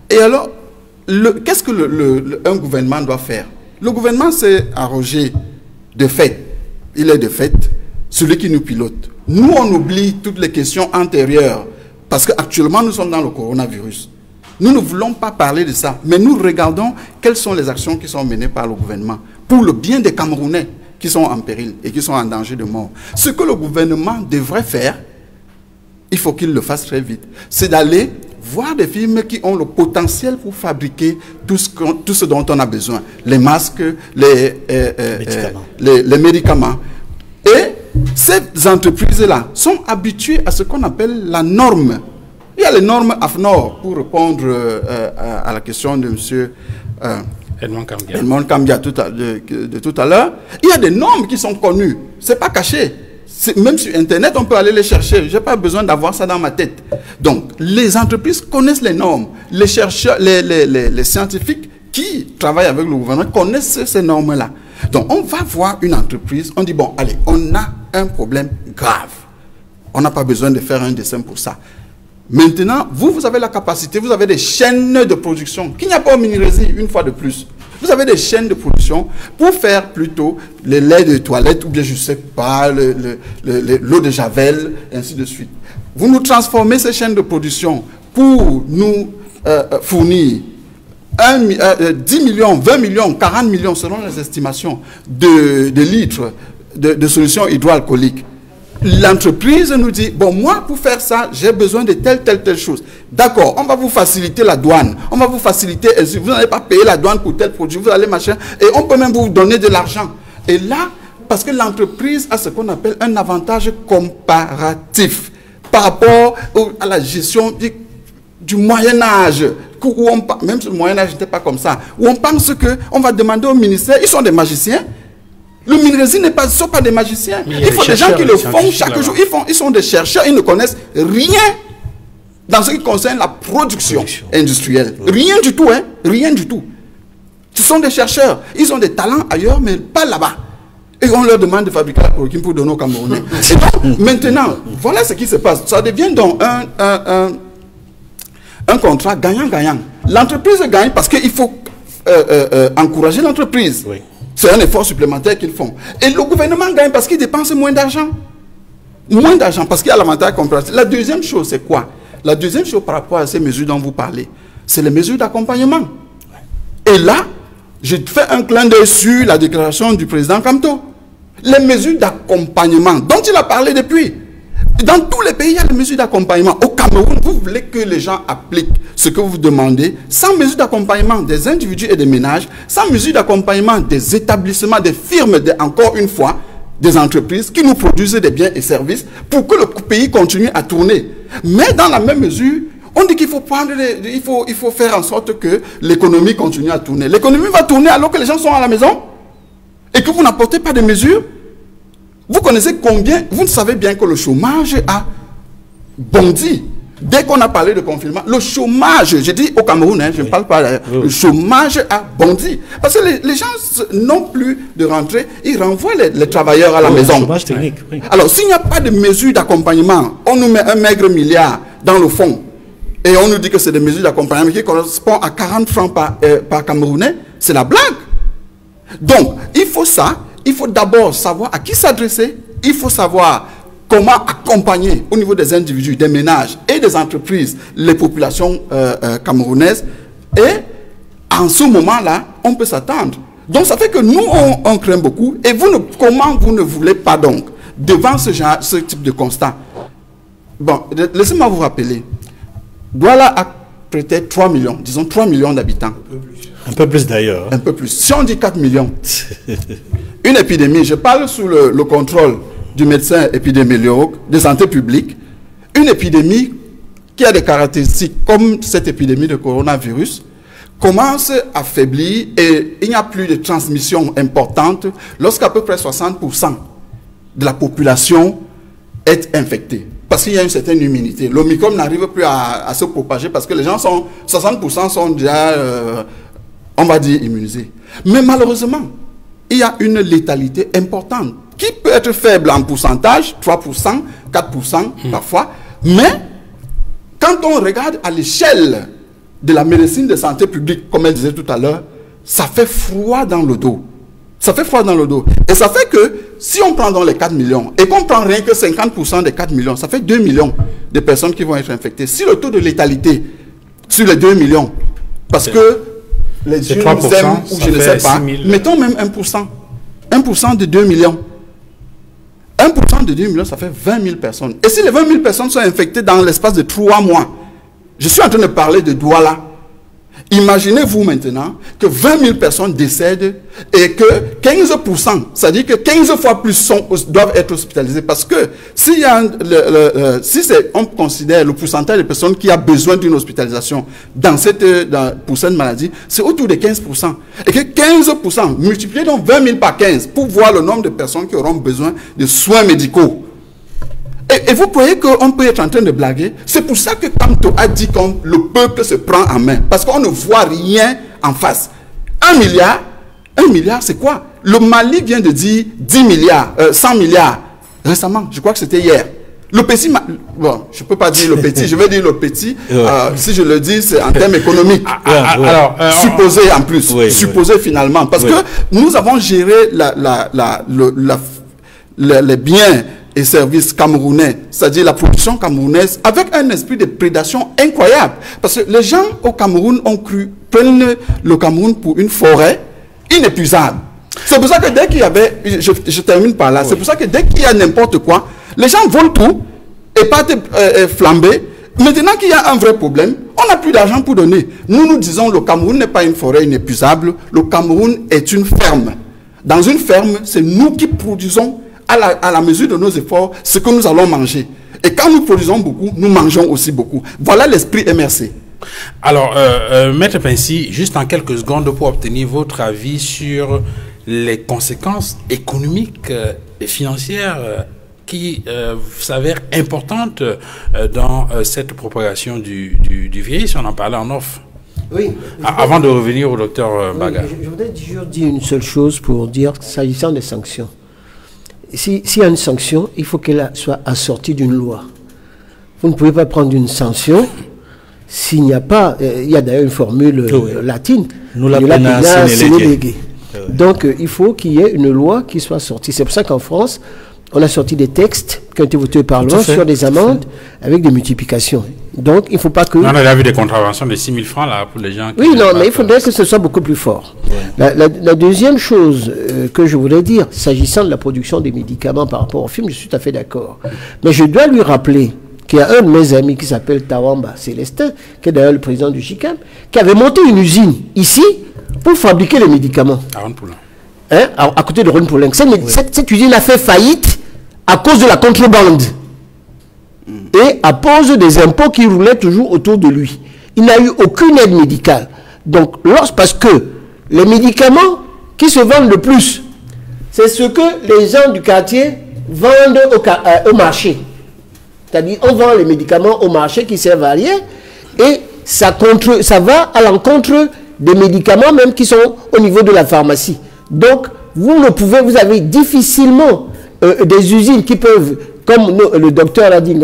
Et alors, qu'est-ce que un gouvernement doit faire? Le gouvernement s'est arrogé de fait. Il est de fait celui qui nous pilote. Nous, on oublie toutes les questions antérieures parce qu'actuellement, nous sommes dans le coronavirus. Nous ne voulons pas parler de ça, mais nous regardons quelles sont les actions qui sont menées par le gouvernement pour le bien des Camerounais qui sont en péril et qui sont en danger de mort. Ce que le gouvernement devrait faire, il faut qu'il le fasse très vite, c'est d'aller voir des firmes qui ont le potentiel pour fabriquer tout ce dont on a besoin. Les masques, les médicaments. Et ces entreprises-là sont habituées à ce qu'on appelle la norme. Il y a les normes AFNOR, pour répondre à la question de M. Edmond Kambia de tout à l'heure. Il y a des normes qui sont connues. Ce n'est pas caché. Même sur Internet, on peut aller les chercher. Je n'ai pas besoin d'avoir ça dans ma tête. Donc, les entreprises connaissent les normes. Les chercheurs, les scientifiques qui travaillent avec le gouvernement connaissent ces normes-là. Donc, on va voir une entreprise, on dit, bon, allez, on a un problème grave. On n'a pas besoin de faire un dessin pour ça. Maintenant, vous avez la capacité, vous avez des chaînes de production qu'il n'y a pas au Minérezi, une fois de plus. Vous avez des chaînes de production pour faire plutôt les laits de toilette ou bien je ne sais pas, l'eau de javel, ainsi de suite. Vous nous transformez ces chaînes de production pour nous fournir 10 millions, 20 millions, 40 millions selon les estimations de litres de solutions hydroalcooliques. L'entreprise nous dit, bon, moi, pour faire ça, j'ai besoin de telle chose. D'accord, on va vous faciliter la douane. On va vous faciliter, vous n'allez pas payer la douane pour tel produit, vous allez machin, et on peut même vous donner de l'argent. Et là, parce que l'entreprise a ce qu'on appelle un avantage comparatif par rapport à la gestion du Moyen-Âge, où même le Moyen-Âge n'était pas comme ça, où on pense qu'on va demander au ministère, ils sont des magiciens. Le Minérezi ne sont pas des magiciens. Il faut des gens qui le font chaque jour. Ils sont des chercheurs, ils ne connaissent rien dans ce qui concerne la production industrielle. Rien du tout, hein. Rien du tout. Ce sont des chercheurs. Ils ont des talents ailleurs, mais pas là-bas. Et on leur demande de fabriquer la chloroquine pour donner aux Camerounais. Et donc, maintenant, voilà ce qui se passe. Ça devient donc un contrat gagnant-gagnant. L'entreprise gagne parce qu'il faut encourager l'entreprise. Oui. C'est un effort supplémentaire qu'ils font. Et le gouvernement gagne parce qu'il dépense moins d'argent. Moins d'argent parce qu'il y a l'avantage comparatif. La deuxième chose, c'est quoi? La deuxième chose par rapport à ces mesures dont vous parlez, c'est les mesures d'accompagnement. Et là, je fais un clin d'œil sur la déclaration du président Kamto. Les mesures d'accompagnement dont il a parlé depuis. Dans tous les pays, il y a des mesures d'accompagnement. Au Cameroun, vous voulez que les gens appliquent ce que vous demandez sans mesures d'accompagnement des individus et des ménages, sans mesures d'accompagnement des établissements, des firmes, encore une fois, des entreprises qui nous produisent des biens et services pour que le pays continue à tourner. Mais dans la même mesure, on dit qu'il faut il faut faire en sorte que l'économie continue à tourner. L'économie va tourner alors que les gens sont à la maison et que vous n'apportez pas de mesures. Vous connaissez combien, vous savez bien que le chômage a bondi. Dès qu'on a parlé de confinement, le chômage, je dis au Cameroun, hein, je ne parle pas d'ailleurs, le chômage a bondi. Parce que les gens n'ont plus de rentrée, ils renvoient les travailleurs à la maison. Chômage technique, oui. Alors, s'il n'y a pas de mesures d'accompagnement, on nous met un maigre milliard dans le fond, et on nous dit que c'est des mesures d'accompagnement qui correspondent à 40 francs par Camerounais, c'est la blague. Donc, il faut ça. Il faut d'abord savoir à qui s'adresser. Il faut savoir comment accompagner au niveau des individus, des ménages et des entreprises les populations camerounaises. Et en ce moment-là, on peut s'attendre. Donc ça fait que nous, on craint beaucoup. Et comment vous ne voulez pas donc, devant ce type de constat? Bon, laissez-moi vous rappeler. Douala a peut-être 3 millions, disons 3 millions d'habitants. Un peu plus d'ailleurs. Un peu plus. Si on dit 4 millions, une épidémie, je parle sous le contrôle du médecin épidémiologue de santé publique, une épidémie qui a des caractéristiques comme cette épidémie de coronavirus, commence à faiblir et il n'y a plus de transmission importante lorsqu'à peu près 60% de la population est infectée. Parce qu'il y a une certaine immunité. L'Omicron n'arrive plus à se propager parce que les gens 60% sont déjà, on va dire, immunisés. Mais malheureusement, il y a une létalité importante qui peut être faible en pourcentage, 3%, 4% parfois. Mais quand on regarde à l'échelle de la médecine de santé publique, comme elle disait tout à l'heure, ça fait froid dans le dos. Ça fait froid dans le dos. Et ça fait que si on prend dans les 4 millions et qu'on prend rien que 50% des 4 millions, ça fait 2 millions de personnes qui vont être infectées. Si le taux de létalité sur les 2 millions, parce que les yeux nous aiment ou je ne sais pas, mettons même 1%. 1% de 2 millions. 1% de 2 millions, ça fait 20 000 personnes. Et si les 20 000 personnes sont infectées dans l'espace de 3 mois, je suis en train de parler de Douala. Imaginez-vous maintenant que 20 000 personnes décèdent et que 15%, c'est-à-dire que 15 fois plus doivent être hospitalisées. Parce que si on considère le pourcentage de personnes qui a besoin d'une hospitalisation pour cette maladie, c'est autour de 15%. Et que 15%, multiplié donc 20 000 par 15 pour voir le nombre de personnes qui auront besoin de soins médicaux. Et vous croyez qu'on peut être en train de blaguer? C'est pour ça que Kamto a dit que le peuple se prend en main. Parce qu'on ne voit rien en face. 1 milliard, c'est quoi? Le Mali vient de dire 10 milliards, 100 milliards récemment. Je crois que c'était hier. Le petit, bon, je ne peux pas dire le petit, je vais dire le petit, si je le dis, c'est en termes économiques. Alors, supposé en plus, supposé finalement, parce que nous avons géré les biens et services camerounais, c'est-à-dire la production camerounaise, avec un esprit de prédation incroyable. Parce que les gens au Cameroun prennent le Cameroun pour une forêt inépuisable. C'est pour ça que dès qu'il y avait, je termine par là, c'est pour ça que dès qu'il y a n'importe quoi, les gens volent tout et partent flamber. Maintenant qu'il y a un vrai problème, on n'a plus d'argent pour donner. Nous disons le Cameroun n'est pas une forêt inépuisable, le Cameroun est une ferme. Dans une ferme, c'est nous qui produisons à la mesure de nos efforts ce que nous allons manger. Et quand nous produisons beaucoup, nous mangeons aussi beaucoup. Voilà l'esprit MRC. Alors, Maître Pensy, juste en quelques secondes pour obtenir votre avis sur les conséquences économiques et financières qui s'avèrent importantes dans cette propagation du virus. On en parlait en off. Oui. Avant de revenir au docteur Baga. Je voudrais juste dire une seule chose pour dire, s'agissant des sanctions. S'il y a une sanction, il faut qu'elle soit assortie d'une loi. Vous ne pouvez pas prendre une sanction s'il n'y a pas... il y a d'ailleurs une formule latine. Nous l'appelons sine lege. Donc, il faut qu'il y ait une loi qui soit sortie. C'est pour ça qu'en France, on a sorti des textes qui ont été votés par loi sur des amendes avec des multiplications. Donc, il ne faut pas que... On a déjà vu des contraventions de 6 000 francs là, pour les gens qui... Oui, non, mais il faudrait que ce soit beaucoup plus fort. Ouais. La deuxième chose que je voulais dire, s'agissant de la production des médicaments par rapport au film, je suis tout à fait d'accord. Mais je dois lui rappeler qu'il y a un de mes amis qui s'appelle Tawamba Célestin, qui est d'ailleurs le président du JICAM, qui avait monté une usine ici pour fabriquer les médicaments. À côté de Rhône-Poulenc. Cette usine a fait faillite à cause de la contrebande et à cause des impôts qui roulaient toujours autour de lui. Il n'a eu aucune aide médicale. Donc, parce que les médicaments qui se vendent le plus, c'est ce que les gens du quartier vendent au marché. C'est-à-dire, on vend les médicaments au marché qui servent à rien et ça va à l'encontre des médicaments même qui sont au niveau de la pharmacie. Donc, vous avez difficilement des usines qui peuvent, comme le docteur a dit,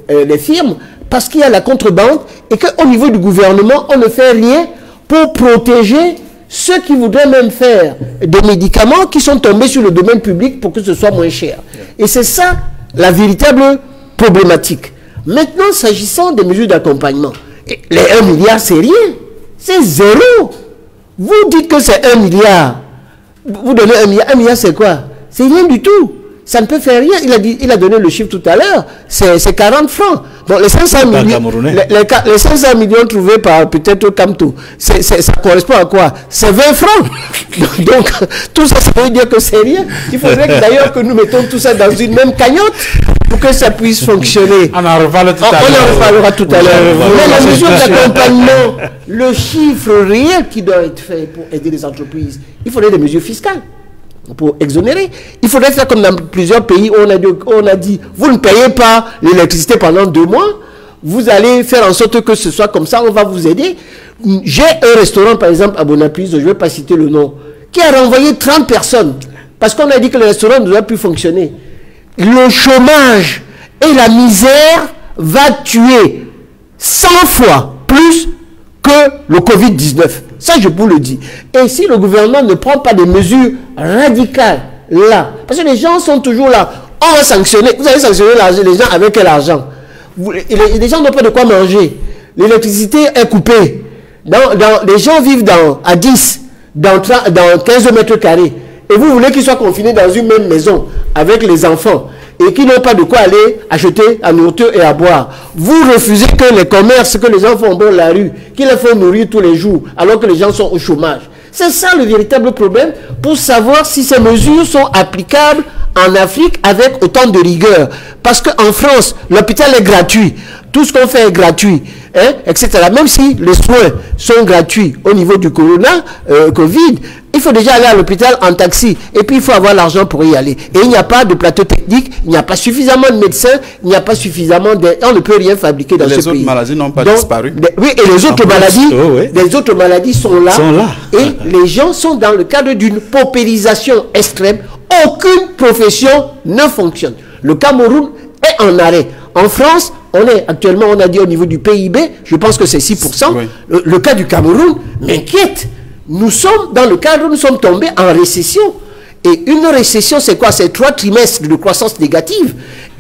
les firmes, parce qu'il y a la contrebande et qu'au niveau du gouvernement, on ne fait rien pour protéger ceux qui voudraient même faire des médicaments qui sont tombés sur le domaine public pour que ce soit moins cher. Et c'est ça la véritable problématique. Maintenant, s'agissant des mesures d'accompagnement, les 1 milliard, c'est rien. C'est zéro. Vous dites que c'est 1 milliard. Vous donnez 1 milliard. 1 milliard, c'est quoi? C'est rien du tout. Ça ne peut faire rien. Il a donné le chiffre tout à l'heure. C'est 40 francs. Bon, les 500 millions, les 500 millions trouvés par peut-être Camto, ça correspond à quoi? C'est 20 francs. Donc, tout ça, ça veut dire que c'est rien. Il faudrait d'ailleurs que nous mettons tout ça dans une même cagnotte pour que ça puisse fonctionner. On en reparlera tout à l'heure. On en reparlera tout à l'heure. Mais la mesure d'accompagnement, le chiffre réel qui doit être fait pour aider les entreprises, il faudrait des mesures fiscales pour exonérer. Il faudrait faire comme dans plusieurs pays où on a dit, vous ne payez pas l'électricité pendant 2 mois, vous allez faire en sorte que ce soit comme ça, on va vous aider. J'ai un restaurant, par exemple, à Bonaparte, je ne vais pas citer le nom, qui a renvoyé 30 personnes, parce qu'on a dit que le restaurant ne doit plus fonctionner. Le chômage et la misère va tuer 100 fois plus que le Covid-19. Ça, je vous le dis. Et si le gouvernement ne prend pas des mesures radicales, là, parce que les gens sont toujours là, on va sanctionner, vous allez sanctionner les gens avec quel argent? Les gens n'ont pas de quoi manger. L'électricité est coupée. Les gens vivent à 10, dans 15 mètres carrés. Et vous voulez qu'ils soient confinés dans une même maison avec les enfants et qu'ils n'ont pas de quoi aller acheter à nourriture et à boire. Vous refusez que les commerces, que les gens font dans la rue, qu'ils les font nourrir tous les jours alors que les gens sont au chômage. C'est ça le véritable problème pour savoir si ces mesures sont applicables en Afrique avec autant de rigueur. Parce qu'en France, l'hôpital est gratuit. Tout ce qu'on fait est gratuit, etc. Même si les soins sont gratuits au niveau du Covid, il faut déjà aller à l'hôpital en taxi. Et puis, il faut avoir l'argent pour y aller. Et il n'y a pas de plateau technique, il n'y a pas suffisamment de médecins, il n'y a pas suffisamment on ne peut rien fabriquer dans ce pays. Les autres maladies n'ont pas disparu. Oui, et les autres maladies sont là. Et les gens sont dans le cadre d'une paupérisation extrême. Aucune profession ne fonctionne. Le Cameroun est en arrêt. En France, on est actuellement, on a dit au niveau du PIB, je pense que c'est 6%. Oui. Le cas du Cameroun m'inquiète. Nous sommes dans le cadre où nous sommes tombés en récession. Et une récession, c'est quoi? C'est 3 trimestres de croissance négative.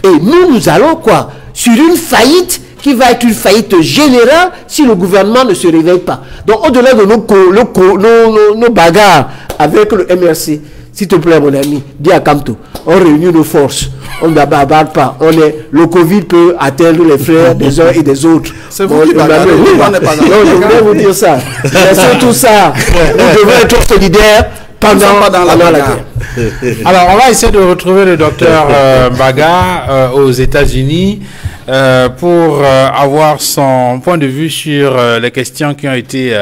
Et nous allons quoi? Sur une faillite qui va être une faillite générale si le gouvernement ne se réveille pas. Donc, au-delà de nos bagarres avec le MRC, s'il te plaît, mon ami, dis à Kamto, on réunit nos forces. On ne bagarre pas. Le Covid peut atteindre les frères des uns et des autres. C'est vous qui bagarrez. Non, je voulais vous dire ça. Mais surtout ça, nous devons être solidaires pendant la guerre. Alors, on va essayer de retrouver le docteur Baga aux États-Unis pour avoir son point de vue sur les questions qui ont été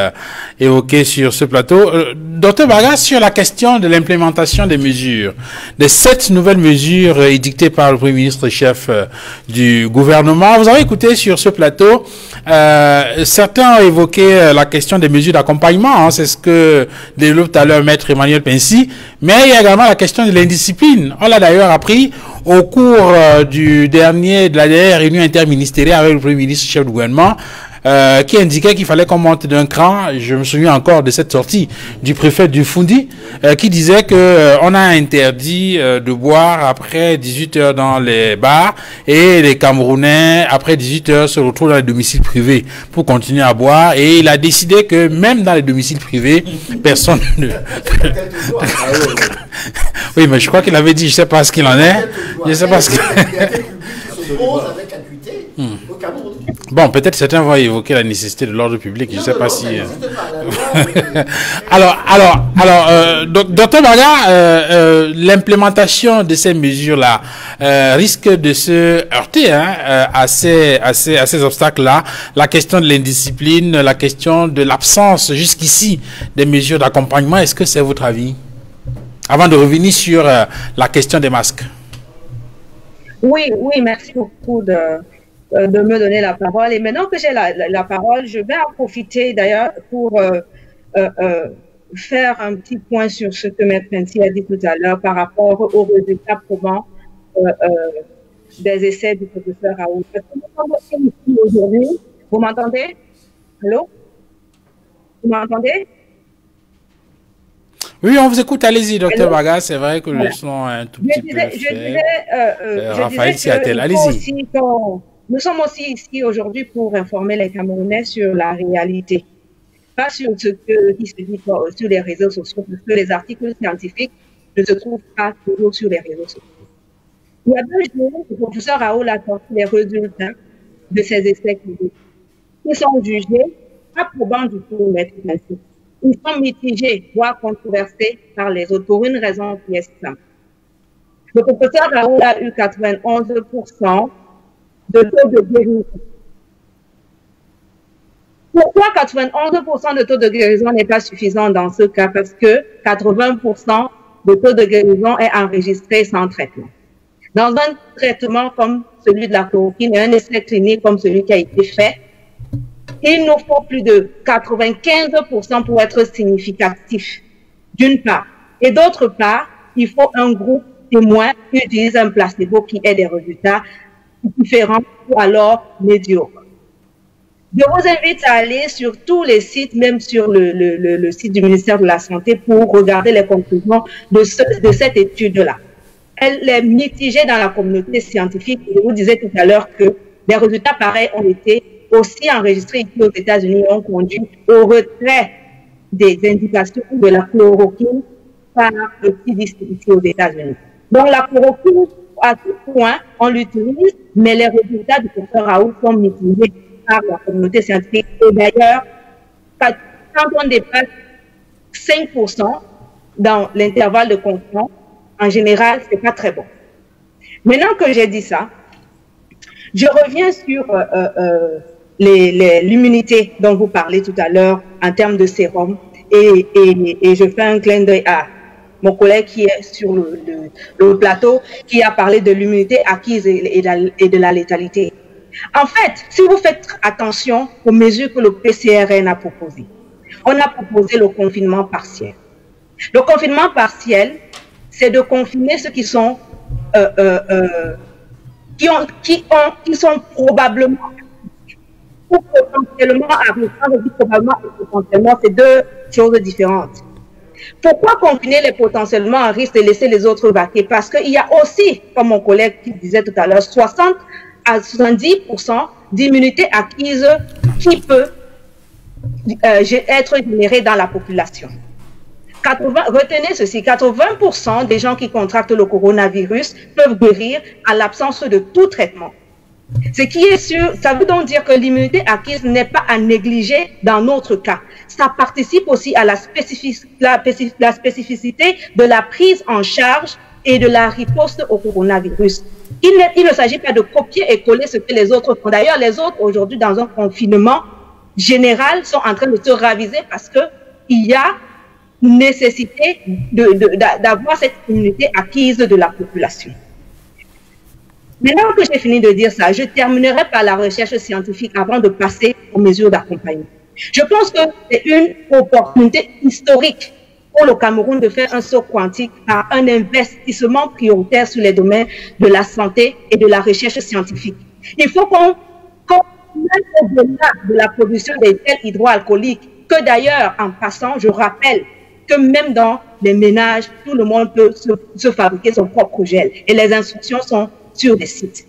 évoquées sur ce plateau. Docteur Baga, sur la question de l'implémentation des mesures, des 7 nouvelles mesures édictées par le Premier ministre chef du gouvernement, vous avez écouté sur ce plateau, certains ont évoqué la question des mesures d'accompagnement, hein, c'est ce que développe tout à l'heure Maître Emmanuel Pensy, mais il y a également la question de l'indiscipline. On l'a d'ailleurs appris au cours de la dernière réunion interministérielle avec le Premier ministre chef du gouvernement, qui indiquait qu'il fallait qu'on monte d'un cran. Je me souviens encore de cette sortie du préfet du Fundi, qui disait que on a interdit de boire après 18 heures dans les bars, et les Camerounais après 18 heures se retrouvent dans les domiciles privés pour continuer à boire, et il a décidé que même dans les domiciles privés, personne ne... Oui, mais je crois qu'il avait dit, je sais pas ce qu'il en est, je sais pas ce qu'il... Bon, peut-être certains vont évoquer la nécessité de l'ordre public, je ne sais pas si... alors, docteur Baga, l'implémentation de ces mesures-là risque de se heurter à ces obstacles-là. La question de l'indiscipline, la question de l'absence jusqu'ici des mesures d'accompagnement, est-ce que c'est votre avis? Avant de revenir sur la question des masques. Oui, merci beaucoup de me donner la parole. Et maintenant que j'ai la parole, je vais en profiter d'ailleurs pour faire un petit point sur ce que Maître Pensy a dit tout à l'heure par rapport aux résultats probants des essais du professeur Raoult. Aujourd'hui, vous m'entendez? Allô? Vous m'entendez? Oui, on vous écoute, allez-y, docteur Baga, c'est vrai que le son est un tout petit peu fait. Raphaël Siatel, allez-y. Nous sommes aussi ici aujourd'hui pour informer les Camerounais sur la réalité, pas sur ce qui se dit sur les réseaux sociaux, parce que les articles scientifiques ne se trouvent pas toujours sur les réseaux sociaux. Il y a 2 jours, le professeur Raoult a sorti les résultats de ces essais cliniques. Ils sont jugés approbants du tout, Maître Pensy. Ils sont mitigés, voire controversés par les autres pour une raison qui est simple. Le professeur Raoult a eu 91% de taux de guérison. Pourquoi 91% de taux de guérison n'est pas suffisant dans ce cas? Parce que 80% de taux de guérison est enregistré sans traitement. Dans un traitement comme celui de la chloroquine et un essai clinique comme celui qui a été fait, il nous faut plus de 95% pour être significatif, d'une part. Et d'autre part, il faut un groupe témoin qui utilise un placebo qui ait des résultats différents ou alors médiocres. Je vous invite à aller sur tous les sites, même sur le site du ministère de la Santé, pour regarder les conclusions de cette étude-là. Elle est mitigée dans la communauté scientifique. Je vous disais tout à l'heure que des résultats pareils ont été aussi enregistrés ici aux États-Unis et ont conduit au retrait des indications de la chloroquine par le CDC ici aux États-Unis. Donc la chloroquine, à tout point, on l'utilise, mais les résultats du professeur Raoult sont mitigés par la communauté scientifique. Et d'ailleurs, quand on dépasse 5% dans l'intervalle de confiance, en général, c'est pas très bon. Maintenant que j'ai dit ça, je reviens sur l'immunité dont vous parlez tout à l'heure en termes de sérum et je fais un clin d'œil à mon collègue qui est sur le plateau qui a parlé de l'immunité acquise et de la létalité. En fait, si vous faites attention aux mesures que le PCRN a proposées, on a proposé le confinement partiel. Le confinement partiel, c'est de confiner ceux qui sont qui sont probablement ou potentiellement à risque. Quand je dis probablement et potentiellement, c'est deux choses différentes. Pourquoi confiner les potentiellement à risque et laisser les autres vaquer? Parce qu'il y a aussi, comme mon collègue qui disait tout à l'heure, 60 à 70% d'immunité acquise qui peut être générée dans la population. Retenez ceci, 80% des gens qui contractent le coronavirus peuvent guérir à l'absence de tout traitement. Ce qui est sûr, ça veut donc dire que l'immunité acquise n'est pas à négliger dans notre cas. Ça participe aussi à la spécificité de la prise en charge et de la riposte au coronavirus. Il ne s'agit pas de copier et coller ce que les autres font. D'ailleurs, les autres, aujourd'hui, dans un confinement général, sont en train de se raviser parce qu'il y a nécessité d'avoir cette immunité acquise de la population. Maintenant que j'ai fini de dire ça, je terminerai par la recherche scientifique avant de passer aux mesures d'accompagnement. Je pense que c'est une opportunité historique pour le Cameroun de faire un saut quantique à un investissement prioritaire sur les domaines de la santé et de la recherche scientifique. Il faut qu'on mette au-delà de la production des gels hydroalcooliques, que d'ailleurs, en passant, je rappelle que même dans les ménages, tout le monde peut se fabriquer son propre gel. Et les instructions sont sur des sites.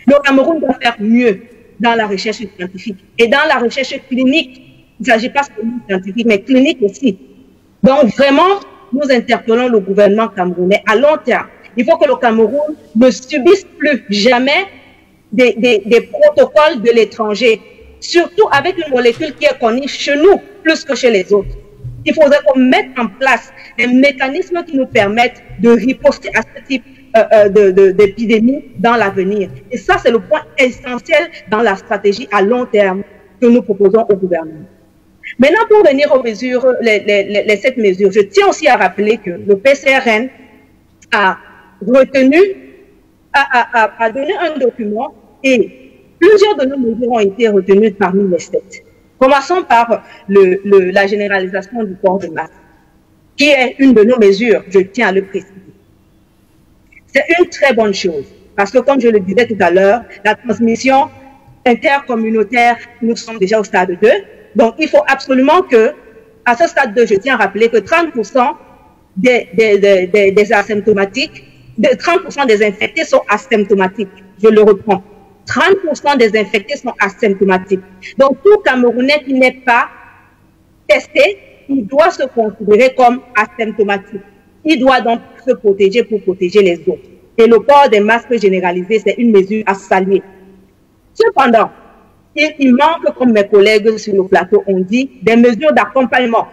Le Cameroun doit faire mieux dans la recherche scientifique. Et dans la recherche clinique, il ne s'agit pas seulement scientifique, mais clinique aussi. Donc vraiment, nous interpellons le gouvernement camerounais à long terme. Il faut que le Cameroun ne subisse plus jamais des protocoles de l'étranger, surtout avec une molécule qui est connue chez nous plus que chez les autres. Il faudrait qu'on mette en place des mécanismes qui nous permettent de riposter à ce type d'épidémie dans l'avenir. Et ça, c'est le point essentiel dans la stratégie à long terme que nous proposons au gouvernement. Maintenant, pour venir aux mesures, les 7 mesures, je tiens aussi à rappeler que le PCRN a retenu, a donné un document et plusieurs de nos mesures ont été retenues parmi les 7. Commençons par la généralisation du port de masque, qui est une de nos mesures, je tiens à le préciser. C'est une très bonne chose, parce que comme je le disais tout à l'heure, la transmission intercommunautaire, nous sommes déjà au stade 2, donc il faut absolument que, à ce stade 2, je tiens à rappeler que 30% des asymptomatiques, 30% des infectés sont asymptomatiques, je le reprends. 30% des infectés sont asymptomatiques. Donc, tout Camerounais qui n'est pas testé, il doit se considérer comme asymptomatique. Il doit donc se protéger pour protéger les autres. Et le port des masques généralisés, c'est une mesure à saluer. Cependant, il manque, comme mes collègues sur le plateau ont dit, des mesures d'accompagnement.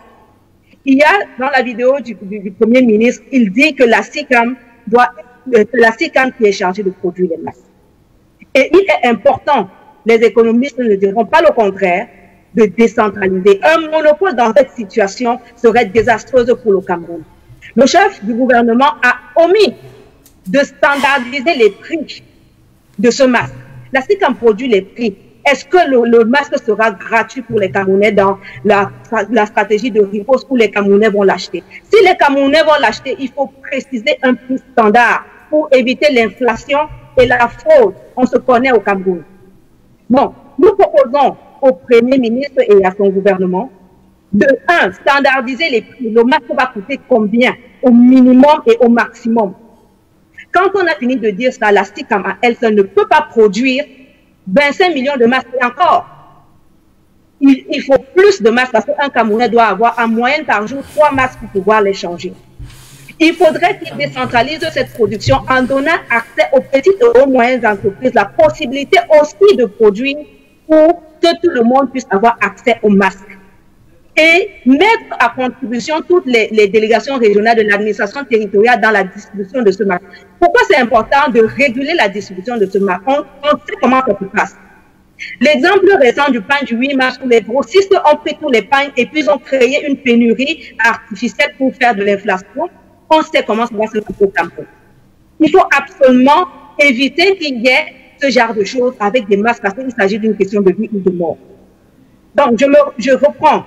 Il y a, dans la vidéo du Premier ministre, il dit que la CICAM qui est chargée de produire les masques. Et il est important, les économistes ne diront pas le contraire, de décentraliser. Un monopole dans cette situation serait désastreuse pour le Cameroun. Le chef du gouvernement a omis de standardiser les prix de ce masque. La CICAM produit les prix. Est-ce que le masque sera gratuit pour les Camerounais dans la stratégie de riposte où les Camerounais vont l'acheter? Si les Camerounais vont l'acheter, il faut préciser un prix standard pour éviter l'inflation et la fraude. On se connaît au Cameroun. Bon, nous proposons au Premier ministre et à son gouvernement de, standardiser les prix. Le masque va coûter combien au minimum et au maximum? Quand on a fini de dire ça, la CICAM à elle seule ne peut pas produire 25 millions de masques. Et encore, il faut plus de masques parce qu'un Camerounais doit avoir en moyenne par jour 3 masques pour pouvoir les changer. Il faudrait qu'il décentralise cette production en donnant accès aux petites et aux moyennes entreprises, la possibilité aussi de produire pour que tout le monde puisse avoir accès aux masques. Et mettre à contribution toutes les délégations régionales de l'administration territoriale dans la distribution de ce masque. Pourquoi c'est important de réguler la distribution de ce masque? On sait comment ça se passe. L'exemple récent du pain du 8 mars où les grossistes ont pris tous les pains et puis ont créé une pénurie artificielle pour faire de l'inflation. On sait comment ça va se passer au Cameroun. Il faut absolument éviter qu'il y ait ce genre de choses avec des masques parce qu'il s'agit d'une question de vie ou de mort. Donc, je reprends.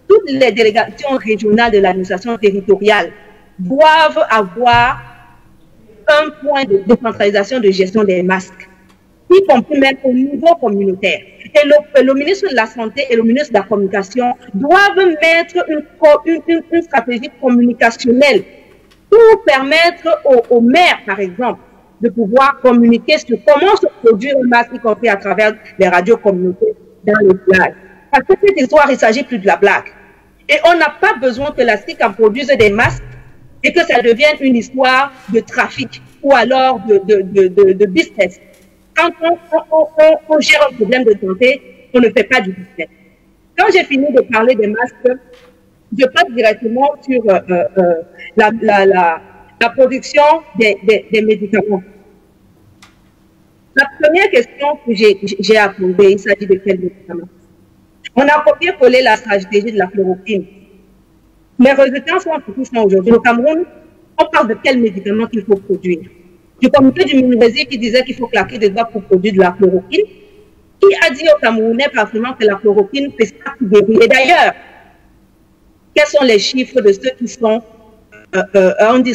Toutes les délégations régionales de l'administration territoriale doivent avoir un point de décentralisation de gestion des masques, y compris même au niveau communautaire. Et le ministre de la Santé et le ministre de la Communication doivent mettre une stratégie communicationnelle pour permettre aux maires, par exemple, de pouvoir communiquer sur comment se produire un masque, y compris à travers les radios communautaires dans les blagues. Parce que cette histoire, il ne s'agit plus de la blague. Et on n'a pas besoin que la SIC en produise des masques et que ça devienne une histoire de trafic ou alors de business. Quand on gère un problème de santé, on ne fait pas du business. Quand j'ai fini de parler des masques, je passe directement sur la production des médicaments. La première question que j'ai à poser, il s'agit de quels médicaments? On a copié-collé la stratégie de la chloroquine. Les résultats sont suffisants aujourd'hui. Au Cameroun, on parle de quels médicaments qu'il faut produire. Du comité du Munrési qui disait qu'il faut claquer des doigts pour produire de la chloroquine, qui a dit aux Camerounais parfaitement que la chloroquine fait ça pour guérir. Et d'ailleurs, quels sont les chiffres de ceux qui sont, on dit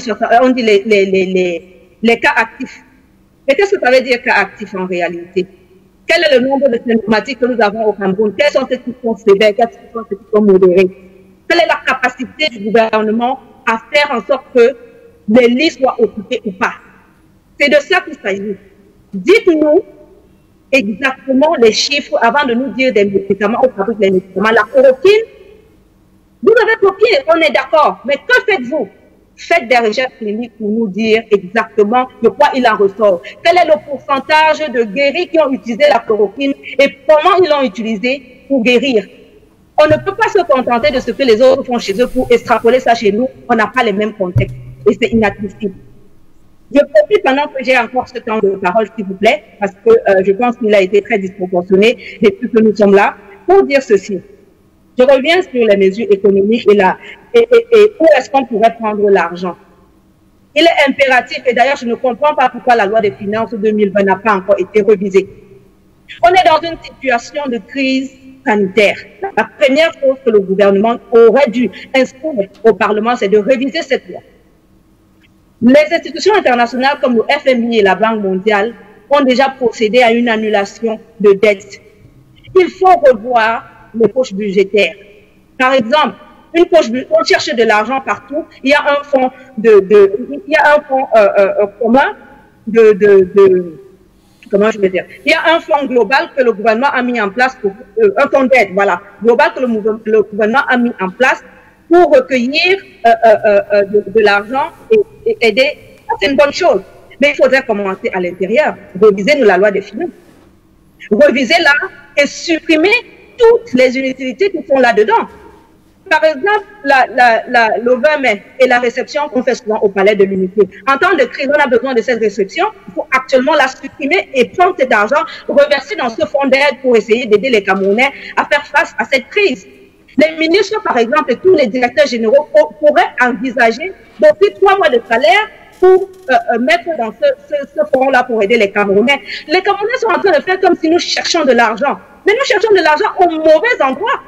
les cas actifs? Mais qu'est-ce que ça veut dire cas actifs en réalité? Quel est le nombre de symptomatiques que nous avons au Cameroun? Quels sont ceux qui sont sévères? Quels sont ceux qui sont modérés? Quelle est la capacité du gouvernement à faire en sorte que les lits soient occupés ou pas? C'est de ça qu'il s'agit. Dites-nous exactement les chiffres avant de nous dire des médicaments, on fabrique les médicaments. La chloroquine, vous avez copié, on est d'accord, mais que faites-vous? Faites des recherches cliniques pour nous dire exactement de quoi il en ressort. Quel est le pourcentage de guéris qui ont utilisé la chloroquine et comment ils l'ont utilisé pour guérir? On ne peut pas se contenter de ce que les autres font chez eux pour extrapoler ça chez nous. On n'a pas les mêmes contextes et c'est inadmissible. Je profite pendant que j'ai encore ce temps de parole, s'il vous plaît, parce que je pense qu'il a été très disproportionné depuis que nous sommes là, pour dire ceci. Je reviens sur les mesures économiques et où est-ce qu'on pourrait prendre l'argent. Il est impératif, et d'ailleurs je ne comprends pas pourquoi la loi des finances 2020 n'a pas encore été révisée. On est dans une situation de crise sanitaire. La première chose que le gouvernement aurait dû instruire au Parlement, c'est de réviser cette loi. Les institutions internationales comme le FMI et la Banque mondiale ont déjà procédé à une annulation de dettes. Il faut revoir les poches budgétaires. Par exemple, on cherche de l'argent partout. Il y a un fonds commun comment je vais dire? Il y a un fonds global que le gouvernement a mis en place pour un fonds d'aide, voilà, global que le gouvernement a mis en place pour recueillir de l'argent et aider. C'est une bonne chose. Mais il faudrait commencer à l'intérieur. Reviser la loi des finances. Reviser-la et supprimer toutes les inutilités qui sont là-dedans. Par exemple, le 20 mai et la réception qu'on fait souvent au Palais de l'Unité. En temps de crise, on a besoin de cette réception. Il faut actuellement la supprimer et prendre cet argent, reverser dans ce fonds d'aide pour essayer d'aider les Camerounais à faire face à cette crise. Les ministres, par exemple, et tous les directeurs généraux pourraient envisager d'offrir 3 mois de salaire pour mettre dans ce fonds-là pour aider les Camerounais. Les Camerounais sont en train de faire comme si nous cherchions de l'argent. Mais nous cherchons de l'argent au mauvais endroit.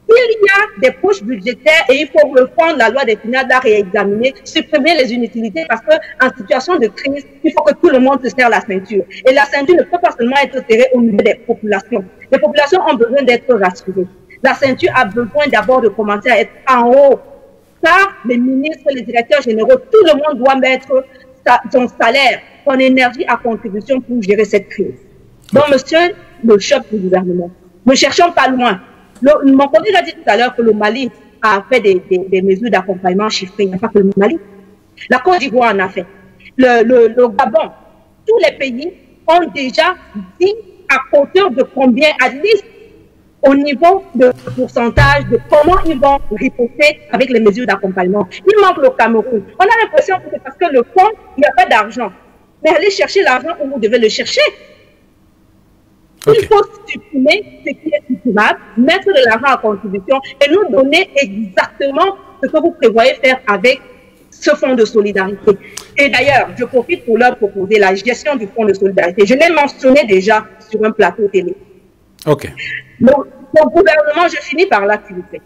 Il y a des poches budgétaires et il faut reprendre la loi des finances, la réexaminer, supprimer les inutilités parce qu'en situation de crise, il faut que tout le monde se serre la ceinture. Et la ceinture ne peut pas seulement être serrée au niveau des populations. Les populations ont besoin d'être rassurées. La ceinture a besoin d'abord de commencer à être en haut. Car les ministres, les directeurs généraux, tout le monde doit mettre son salaire, son énergie à contribution pour gérer cette crise. Donc, monsieur le chef du gouvernement, ne cherchons pas loin. Mon collègue a dit tout à l'heure que le Mali a fait des mesures d'accompagnement chiffrées. Il n'y a pas que le Mali. La Côte d'Ivoire en a fait. Le Gabon, tous les pays ont déjà dit à hauteur de combien, à least au niveau de pourcentage de comment ils vont riposter avec les mesures d'accompagnement. Il manque le Cameroun. On a l'impression que c'est parce que le fonds, il n'y a pas d'argent. Mais allez chercher l'argent où vous devez le chercher. Okay. Il faut supprimer ce qui est supprimable, mettre de l'argent à contribution et nous donner exactement ce que vous prévoyez faire avec ce fonds de solidarité. Et d'ailleurs, je profite pour leur proposer la gestion du fonds de solidarité. Je l'ai mentionné déjà sur un plateau télé. Ok. Donc, le gouvernement, je finis par là, s'il vous plaît.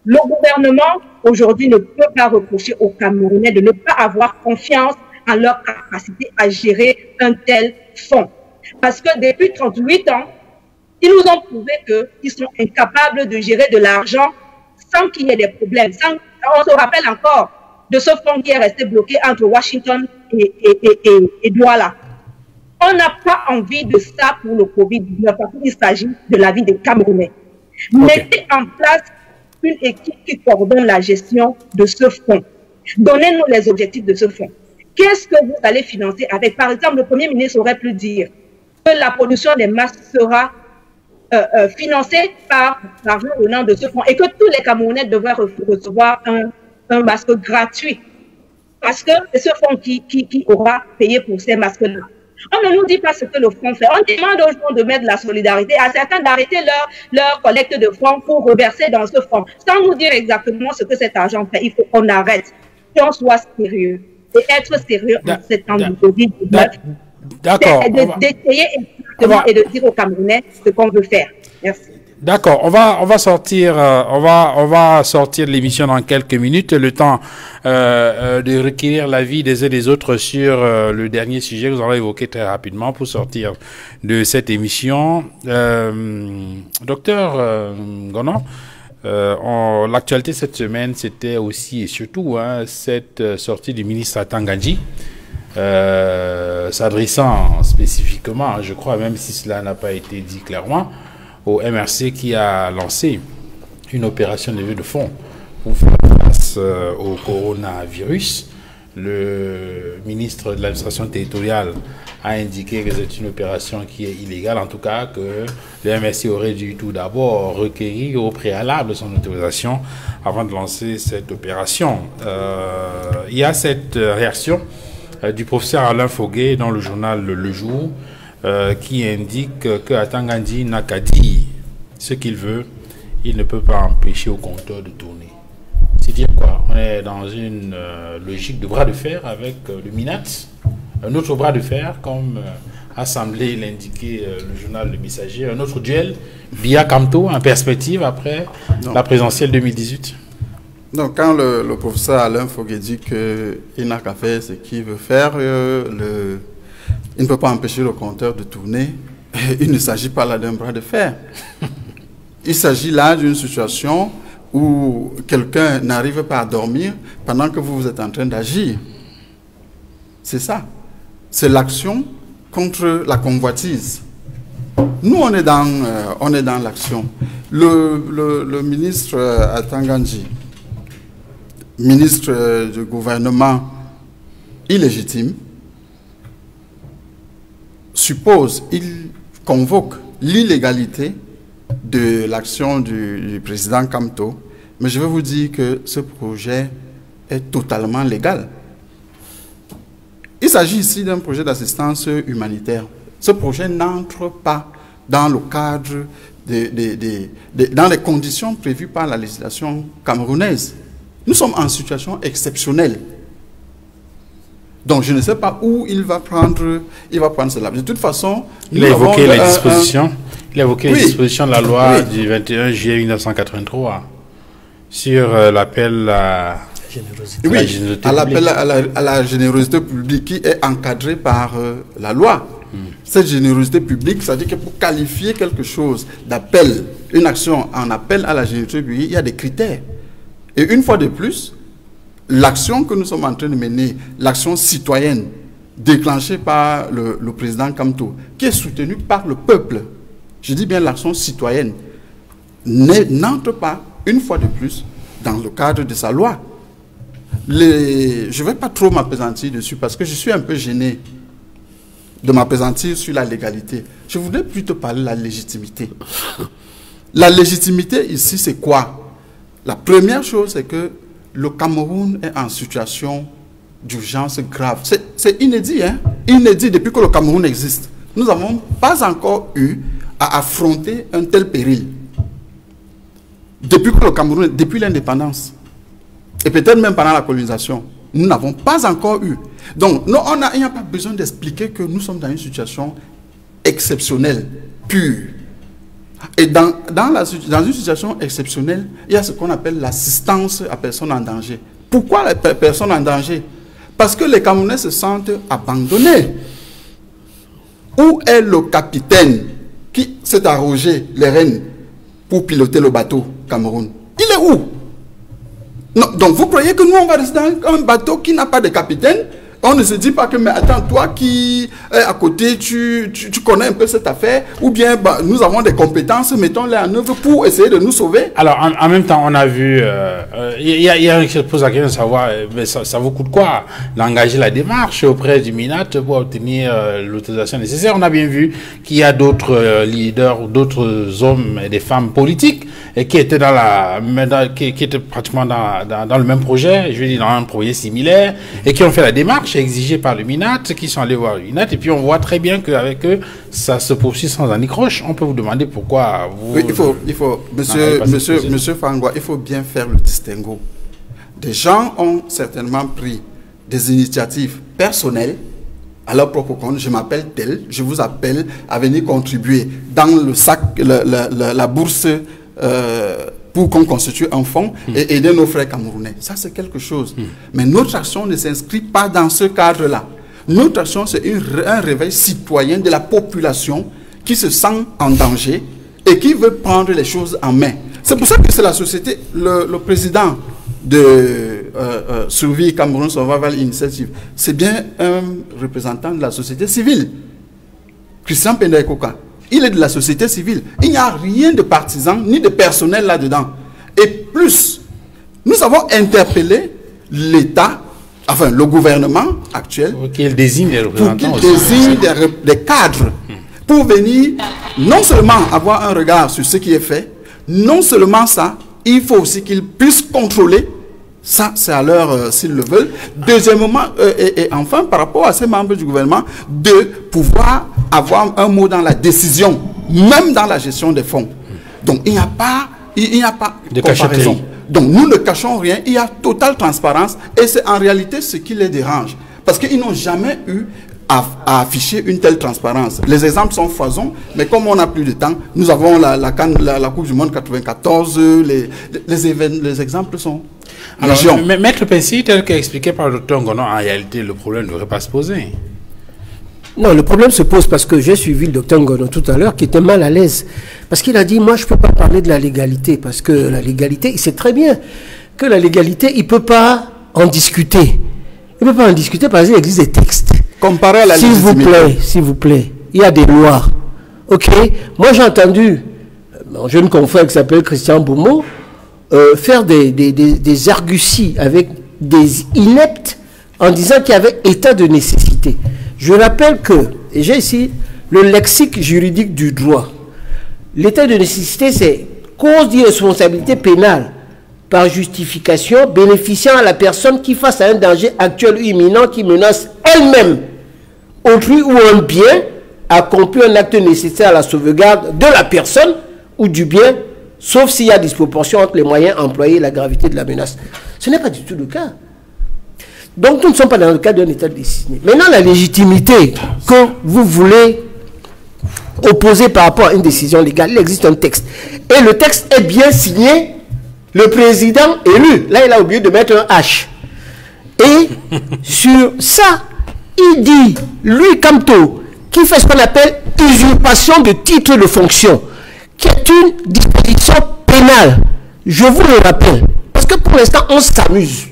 Le gouvernement, aujourd'hui, ne peut pas reprocher aux Camerounais de ne pas avoir confiance en leur capacité à gérer un tel fonds. Parce que depuis 38 ans, ils nous ont prouvé qu'ils sont incapables de gérer de l'argent sans qu'il y ait des problèmes. On se rappelle encore de ce fonds qui est resté bloqué entre Washington et Douala. On n'a pas envie de ça pour le Covid-19 parce qu'il s'agit de la vie des Camerounais. Mettez en place une équipe qui coordonne la gestion de ce fonds. Donnez-nous les objectifs de ce fonds. Qu'est-ce que vous allez financer avec? Par exemple, le Premier ministre aurait pu dire que la production des masques sera financée par l'argent venant de ce fonds et que tous les Camerounais devraient recevoir un masque gratuit. Parce que c'est ce fonds qui aura payé pour ces masques-là. On ne nous dit pas ce que le fonds fait. On demande aux gens de mettre de la solidarité, à certains d'arrêter leur collecte de fonds pour reverser dans ce fonds, sans nous dire exactement ce que cet argent fait. Il faut qu'on arrête, qu'on soit sérieux. Et être sérieux en ces temps de Covid-19, c'est d'essayer exactement et de dire aux Camerounais ce qu'on veut faire. Merci. D'accord, on va sortir de l'émission dans quelques minutes, le temps de recueillir l'avis des uns et des autres sur le dernier sujet que nous allons évoquer très rapidement pour sortir de cette émission. Docteur Gonon, l'actualité cette semaine, c'était aussi et surtout cette sortie du ministre Atanga-Ndji, s'adressant spécifiquement, je crois, même si cela n'a pas été dit clairement, au MRC qui a lancé une opération de levée de fonds pour faire face au coronavirus. Le ministre de l'administration territoriale a indiqué que c'est une opération qui est illégale, en tout cas que le MRC aurait dû tout d'abord requérir au préalable son autorisation avant de lancer cette opération. Il y a cette réaction du professeur Alain Foguet dans le journal Le Jour, qui indique que Atanga-Ndji n'a qu'à dire ce qu'il veut, il ne peut pas empêcher au compteur de tourner. C'est dire quoi? On est dans une logique de bras de fer avec le MINAT, un autre bras de fer, comme a semblé l'indiquer le journal Le Messager, un autre duel via Camto en perspective après la présidentielle 2018. Donc, quand le professeur Alain Foguet dit qu'il n'a qu'à faire ce qu'il veut faire, il ne peut pas empêcher le compteur de tourner. Il ne s'agit pas là d'un bras de fer. Il s'agit là d'une situation où quelqu'un n'arrive pas à dormir pendant que vous êtes en train d'agir. C'est ça. C'est l'action contre la convoitise. Nous, on est dans l'action. Le ministre Atanga-Ndji, ministre du gouvernement illégitime, suppose, il convoque l'illégalité de l'action du président Camto, mais je vais vous dire que ce projet est totalement légal. Il s'agit ici d'un projet d'assistance humanitaire. Ce projet n'entre pas dans le cadre dans les conditions prévues par la législation camerounaise. Nous sommes en situation exceptionnelle. Donc, je ne sais pas où il va prendre cela. De toute façon, il a évoqué les dispositions. Il a évoqué les dispositions de la loi du 21 juillet 1983 sur l'appel à la générosité publique qui est encadrée par la loi. Cette générosité publique, ça veut dire que pour qualifier quelque chose d'appel, une action en appel à la générosité publique, il y a des critères. Et une fois de plus, l'action que nous sommes en train de mener, l'action citoyenne déclenchée par le président Camto, qui est soutenue par le peuple, je dis bien l'action citoyenne, n'entre pas, une fois de plus, dans le cadre de sa loi. Je ne vais pas trop m'appesantir dessus parce que je suis un peu gêné de m'appesantir sur la légalité. Je voudrais plutôt parler de la légitimité. La légitimité ici, c'est quoi? La première chose, c'est que le Cameroun est en situation d'urgence grave. C'est inédit, hein? Inédit depuis que le Cameroun existe. Nous n'avons pas encore eu à affronter un tel péril. Depuis que le Cameroun, depuis l'indépendance, et peut-être même pendant la colonisation, nous n'avons pas encore eu. Donc, il n'y a pas besoin d'expliquer que nous sommes dans une situation exceptionnelle, pure. Et dans une situation exceptionnelle, il y a ce qu'on appelle l'assistance à personnes en danger. Pourquoi les personnes en danger? Parce que les Camerounais se sentent abandonnés. Où est le capitaine qui s'est arrogé les rênes pour piloter le bateau Cameroun? Il est où? Non, donc vous croyez que nous on va rester dans un bateau qui n'a pas de capitaine? On ne se dit pas que, mais attends, toi qui es à côté, tu connais un peu cette affaire, ou bien nous avons des compétences, mettons-les en œuvre pour essayer de nous sauver. Alors, en même temps, on a vu, il y a qui pose la question de savoir, mais ça vous coûte quoi d'engager la démarche auprès du MINAT pour obtenir l'autorisation nécessaire. On a bien vu qu'il y a d'autres leaders, d'autres hommes et des femmes politiques qui étaient qui étaient pratiquement dans le même projet, je veux dire dans un projet similaire, et qui ont fait la démarche exigée par le MINAT, qui sont allés voir le MINAT, et puis on voit très bien qu'avec eux, ça se poursuit sans anicroche. On peut vous demander pourquoi vous... Oui, il faut monsieur Fangwa, il faut bien faire le distinguo. Des gens ont certainement pris des initiatives personnelles à leur propre compte. Je m'appelle tel, je vous appelle à venir contribuer dans le sac, la bourse pour qu'on constitue un fonds et aider nos frères camerounais. Ça, c'est quelque chose. Mais notre action ne s'inscrit pas dans ce cadre-là. Notre action, c'est un réveil citoyen de la population qui se sent en danger et qui veut prendre les choses en main. C'est pour ça que c'est la société, le président de Survie Cameroun Survival Initiative, c'est bien un représentant de la société civile. Christian Pendaïkoka. Il est de la société civile. Il n'y a rien de partisan ni de personnel là-dedans. Et plus, nous avons interpellé l'État, enfin le gouvernement actuel, pour qu'il désigne des représentants, pour qu'il désigne des cadres, pour venir non seulement avoir un regard sur ce qui est fait, non seulement ça, il faut aussi qu'ils puissent contrôler. Ça, c'est à l'heure s'ils le veulent. Deuxièmement, et enfin, par rapport à ces membres du gouvernement, de pouvoir avoir un mot dans la décision, même dans la gestion des fonds. Donc, il n'y a pas de comparaison. Donc, nous ne cachons rien. Il y a totale transparence. Et c'est en réalité ce qui les dérange. Parce qu'ils n'ont jamais eu à afficher une telle transparence. Les exemples sont foisons, mais comme on n'a plus de temps, nous avons la Coupe du Monde 94, les exemples sont... Alors, Maître Pensy, tel qu'expliqué par le docteur Ngono, en réalité, le problème ne devrait pas se poser. Non, le problème se pose parce que j'ai suivi le docteur Ngono tout à l'heure, qui était mal à l'aise. Parce qu'il a dit, moi, je ne peux pas parler de la légalité, parce que la légalité, il sait très bien que la légalité, il ne peut pas en discuter. Il ne peut pas en discuter parce qu'il existe des textes. Comparé à la légitimité. S'il vous plaît, il y a des lois. Ok? Moi, j'ai entendu un jeune confrère qui s'appelle Christian Boumo faire des arguties avec des ineptes en disant qu'il y avait état de nécessité. Je rappelle que, et j'ai ici le lexique juridique du droit, l'état de nécessité, c'est cause d'irresponsabilité pénale par justification bénéficiant à la personne qui, face à un danger actuel ou imminent qui menace elle-même, autrui ou un bien, accomplit un acte nécessaire à la sauvegarde de la personne ou du bien, sauf s'il y a disproportion entre les moyens employés et la gravité de la menace. Ce n'est pas du tout le cas. Donc nous ne sommes pas dans le cadre d'un état désigné. Maintenant, la légitimité que vous voulez opposer par rapport à une décision légale, il existe un texte. Et le texte est bien signé. Le président élu, là il a oublié de mettre un H. Et sur ça, il dit, lui Kamto, qui fait ce qu'on appelle usurpation de titre de fonction, qui est une disposition pénale. Je vous le rappelle, parce que pour l'instant on s'amuse.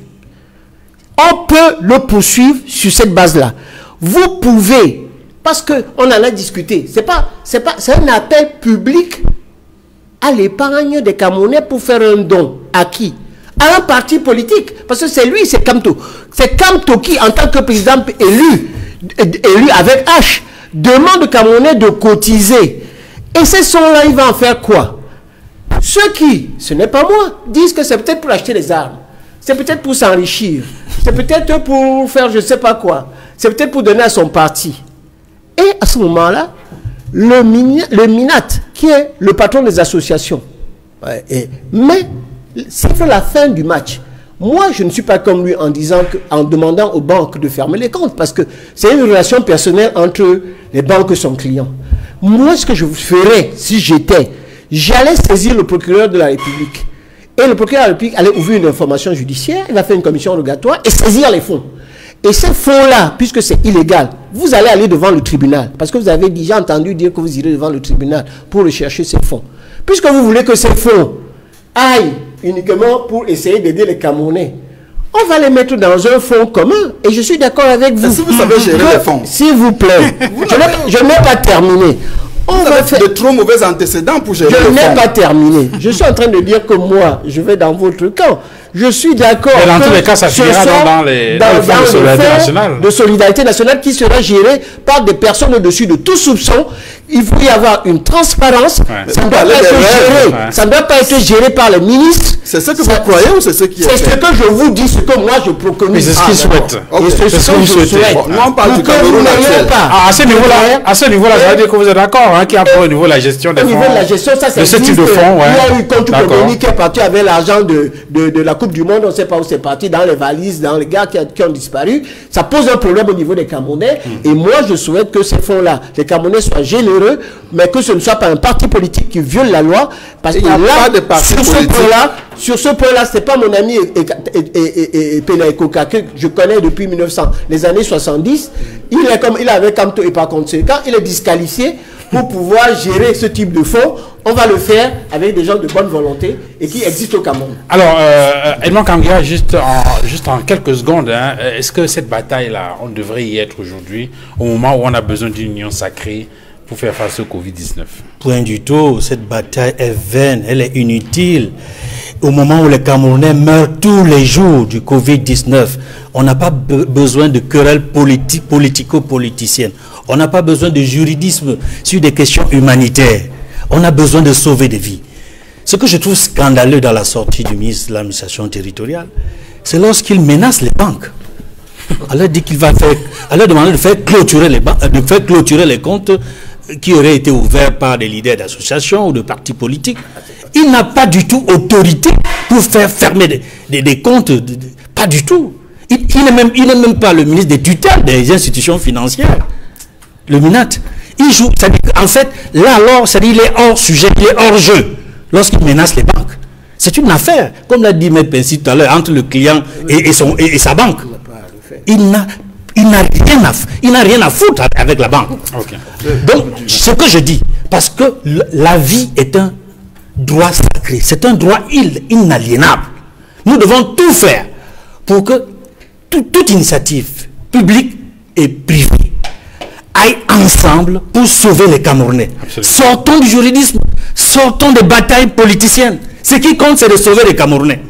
On peut le poursuivre sur cette base-là. Vous pouvez, parce qu'on en a discuté, c'est un appel public à l'épargne des Camerounais pour faire un don. À qui? À un parti politique. Parce que c'est lui, c'est Kamto. C'est Kamto qui, en tant que président élu avec H, demande aux Camerounais de cotiser. Et ces sons-là, il va en faire quoi? Ceux qui, ce n'est pas moi, disent que c'est peut-être pour acheter des armes. C'est peut-être pour s'enrichir. C'est peut-être pour faire je ne sais pas quoi. C'est peut-être pour donner à son parti. Et à ce moment-là, le MINAT, qui est le patron des associations, mais c'est fait la fin du match. Moi, je ne suis pas comme lui en demandant aux banques de fermer les comptes, parce que c'est une relation personnelle entre les banques et son client. Moi, ce que je ferais, si j'étais, j'allais saisir le procureur de la République. Et le procureur de la République allait ouvrir une information judiciaire, il va faire une commission rogatoire et saisir les fonds. Et ces fonds-là, puisque c'est illégal, vous allez aller devant le tribunal. Parce que vous avez déjà entendu dire que vous irez devant le tribunal pour rechercher ces fonds. Puisque vous voulez que ces fonds aillent uniquement pour essayer d'aider les Camerounais, on va les mettre dans un fonds commun. Et je suis d'accord avec vous. Si vous savez gérer les fonds. S'il vous plaît. Je n'ai pas terminé. On va faire de trop mauvais antécédents pour gérer les fonds. Je n'ai pas terminé. Je suis en train de dire que moi, je vais dans votre camp. Je suis d'accord. Mais dans tous les cas, ça finira dans le fonds de solidarité nationale. De solidarité nationale qui sera géré par des personnes au-dessus de tout soupçon. Il faut y avoir une transparence. Ouais. Ça ne doit pas être géré. Ouais. Ça ne doit pas être géré par les ministres. C'est ce que vous croyez ou c'est ce qui est fait? C'est ce que je vous dis, ce que moi je préconise. Mais c'est ce qu'ils souhaitent. C'est ce que je souhaite. Nous on parle du Cameroun actuel. À ce niveau-là, ça veut dire que vous êtes d'accord, qu'il y a pour au niveau de la gestion des fonds. Au niveau de la gestion, ça c'est ce type de fonds. Il y a eu compte communiqué qui est parti avec l'argent de la Coupe du Monde. On ne sait pas où c'est parti, dans les valises, dans les gars qui ont disparu. Ça pose un problème au niveau des Camerounais. Et moi, je souhaite que ces fonds-là, les Camerounais soient généreux, mais que ce ne soit pas un parti politique qui viole la loi. Parce que là, sur ce point-là, c'est pas mon ami Pena Ekoka que je connais depuis les années 70. Il avait Kamto et par conséquent, il est disqualifié pour pouvoir gérer ce type de fonds. On va le faire avec des gens de bonne volonté et qui existent au Cameroun. Alors, Edmond Kamgia, juste en quelques secondes, est-ce que cette bataille-là, on devrait y être aujourd'hui, au moment où on a besoin d'une union sacrée pour faire face au Covid-19? Point du tout. Cette bataille est vaine, elle est inutile. Au moment où les Camerounais meurent tous les jours du Covid-19, on n'a pas besoin de querelles politico-politiciennes. On n'a pas besoin de juridisme sur des questions humanitaires. On a besoin de sauver des vies. Ce que je trouve scandaleux dans la sortie du ministre de l'administration territoriale, c'est lorsqu'il menace les banques. On leur dit qu'il va faire, on leur demande de faire clôturer les comptes qui auraient été ouverts par des leaders d'associations ou de partis politiques. Il n'a pas du tout autorité pour faire fermer des comptes, pas du tout. Il n'est même pas le ministre des tutelles des institutions financières, le MINAT. Il joue, en fait, là alors, il est hors sujet, il est hors jeu lorsqu'il menace les banques. C'est une affaire, comme l'a dit M. Pensi tout à l'heure, entre le client et sa banque. Il n'a rien à foutre avec la banque. Okay. Donc, ce que je dis, parce que la vie est un droit sacré, c'est un droit inaliénable. Nous devons tout faire pour que toute initiative publique et privée aille ensemble pour sauver les Camerounais. Absolument. Sortons du juridisme, sortons des batailles politiciennes. Ce qui compte, c'est de sauver les Camerounais.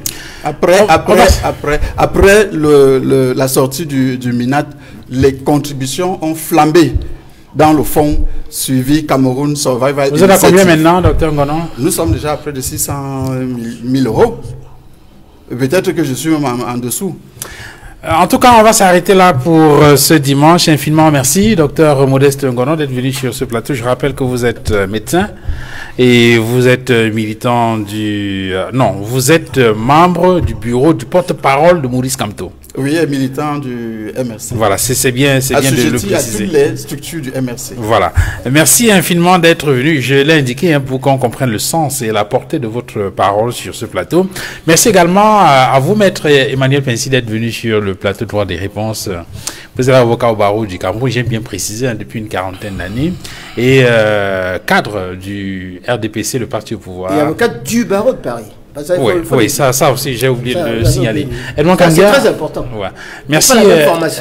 Après la sortie du MINAT, les contributions ont flambé dans le fonds suivi Cameroun Survival. Vous êtes à combien maintenant, Dr Ngonon? Nous sommes déjà à près de 600 000 euros. Peut-être que je suis même en dessous. En tout cas, on va s'arrêter là pour ce dimanche. Infiniment merci, Dr Modeste Ngonon, d'être venu sur ce plateau. Je rappelle que vous êtes médecin et vous êtes militant vous êtes membre du bureau du porte-parole de Maurice Kamto. Oui, militant du MRC. Voilà, c'est bien de le préciser. À toutes les structures du MRC. Voilà. Merci infiniment d'être venu. Je l'ai indiqué pour qu'on comprenne le sens et la portée de votre parole sur ce plateau. Merci également à vous, Maître Emmanuel Pensi, d'être venu sur le plateau de droit des réponses. Vous êtes avocat au barreau du Cameroun, j'ai bien précisé, depuis une quarantaine d'années. Et cadre du RDPC, le parti au pouvoir. Et avocat du barreau de Paris. Oui, ça aussi, j'ai oublié de le signaler. Edmond Kamgia, c'est très important. Ouais. Merci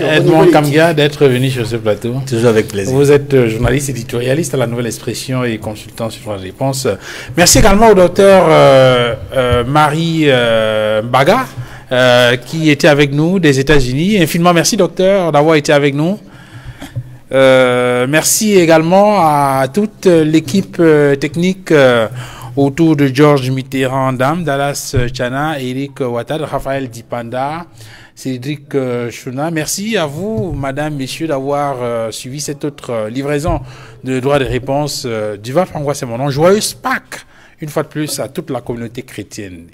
Edmond Kamgia d'être venu sur ce plateau. Toujours avec plaisir. Vous êtes journaliste éditorialiste à la Nouvelle Expression et consultant sur la réponse. Merci également au docteur Marie Baga qui était avec nous des États-Unis. Infiniment merci docteur d'avoir été avec nous. Merci également à toute l'équipe technique autour de Georges Mitterrand, Dallas Chana, Eric Ouattara, Raphaël Dipanda, Cédric Chouna. Merci à vous, madame, messieurs, d'avoir suivi cette autre livraison de droit de réponse du Val-François, c'est mon nom. Joyeuse Pâques, une fois de plus, à toute la communauté chrétienne.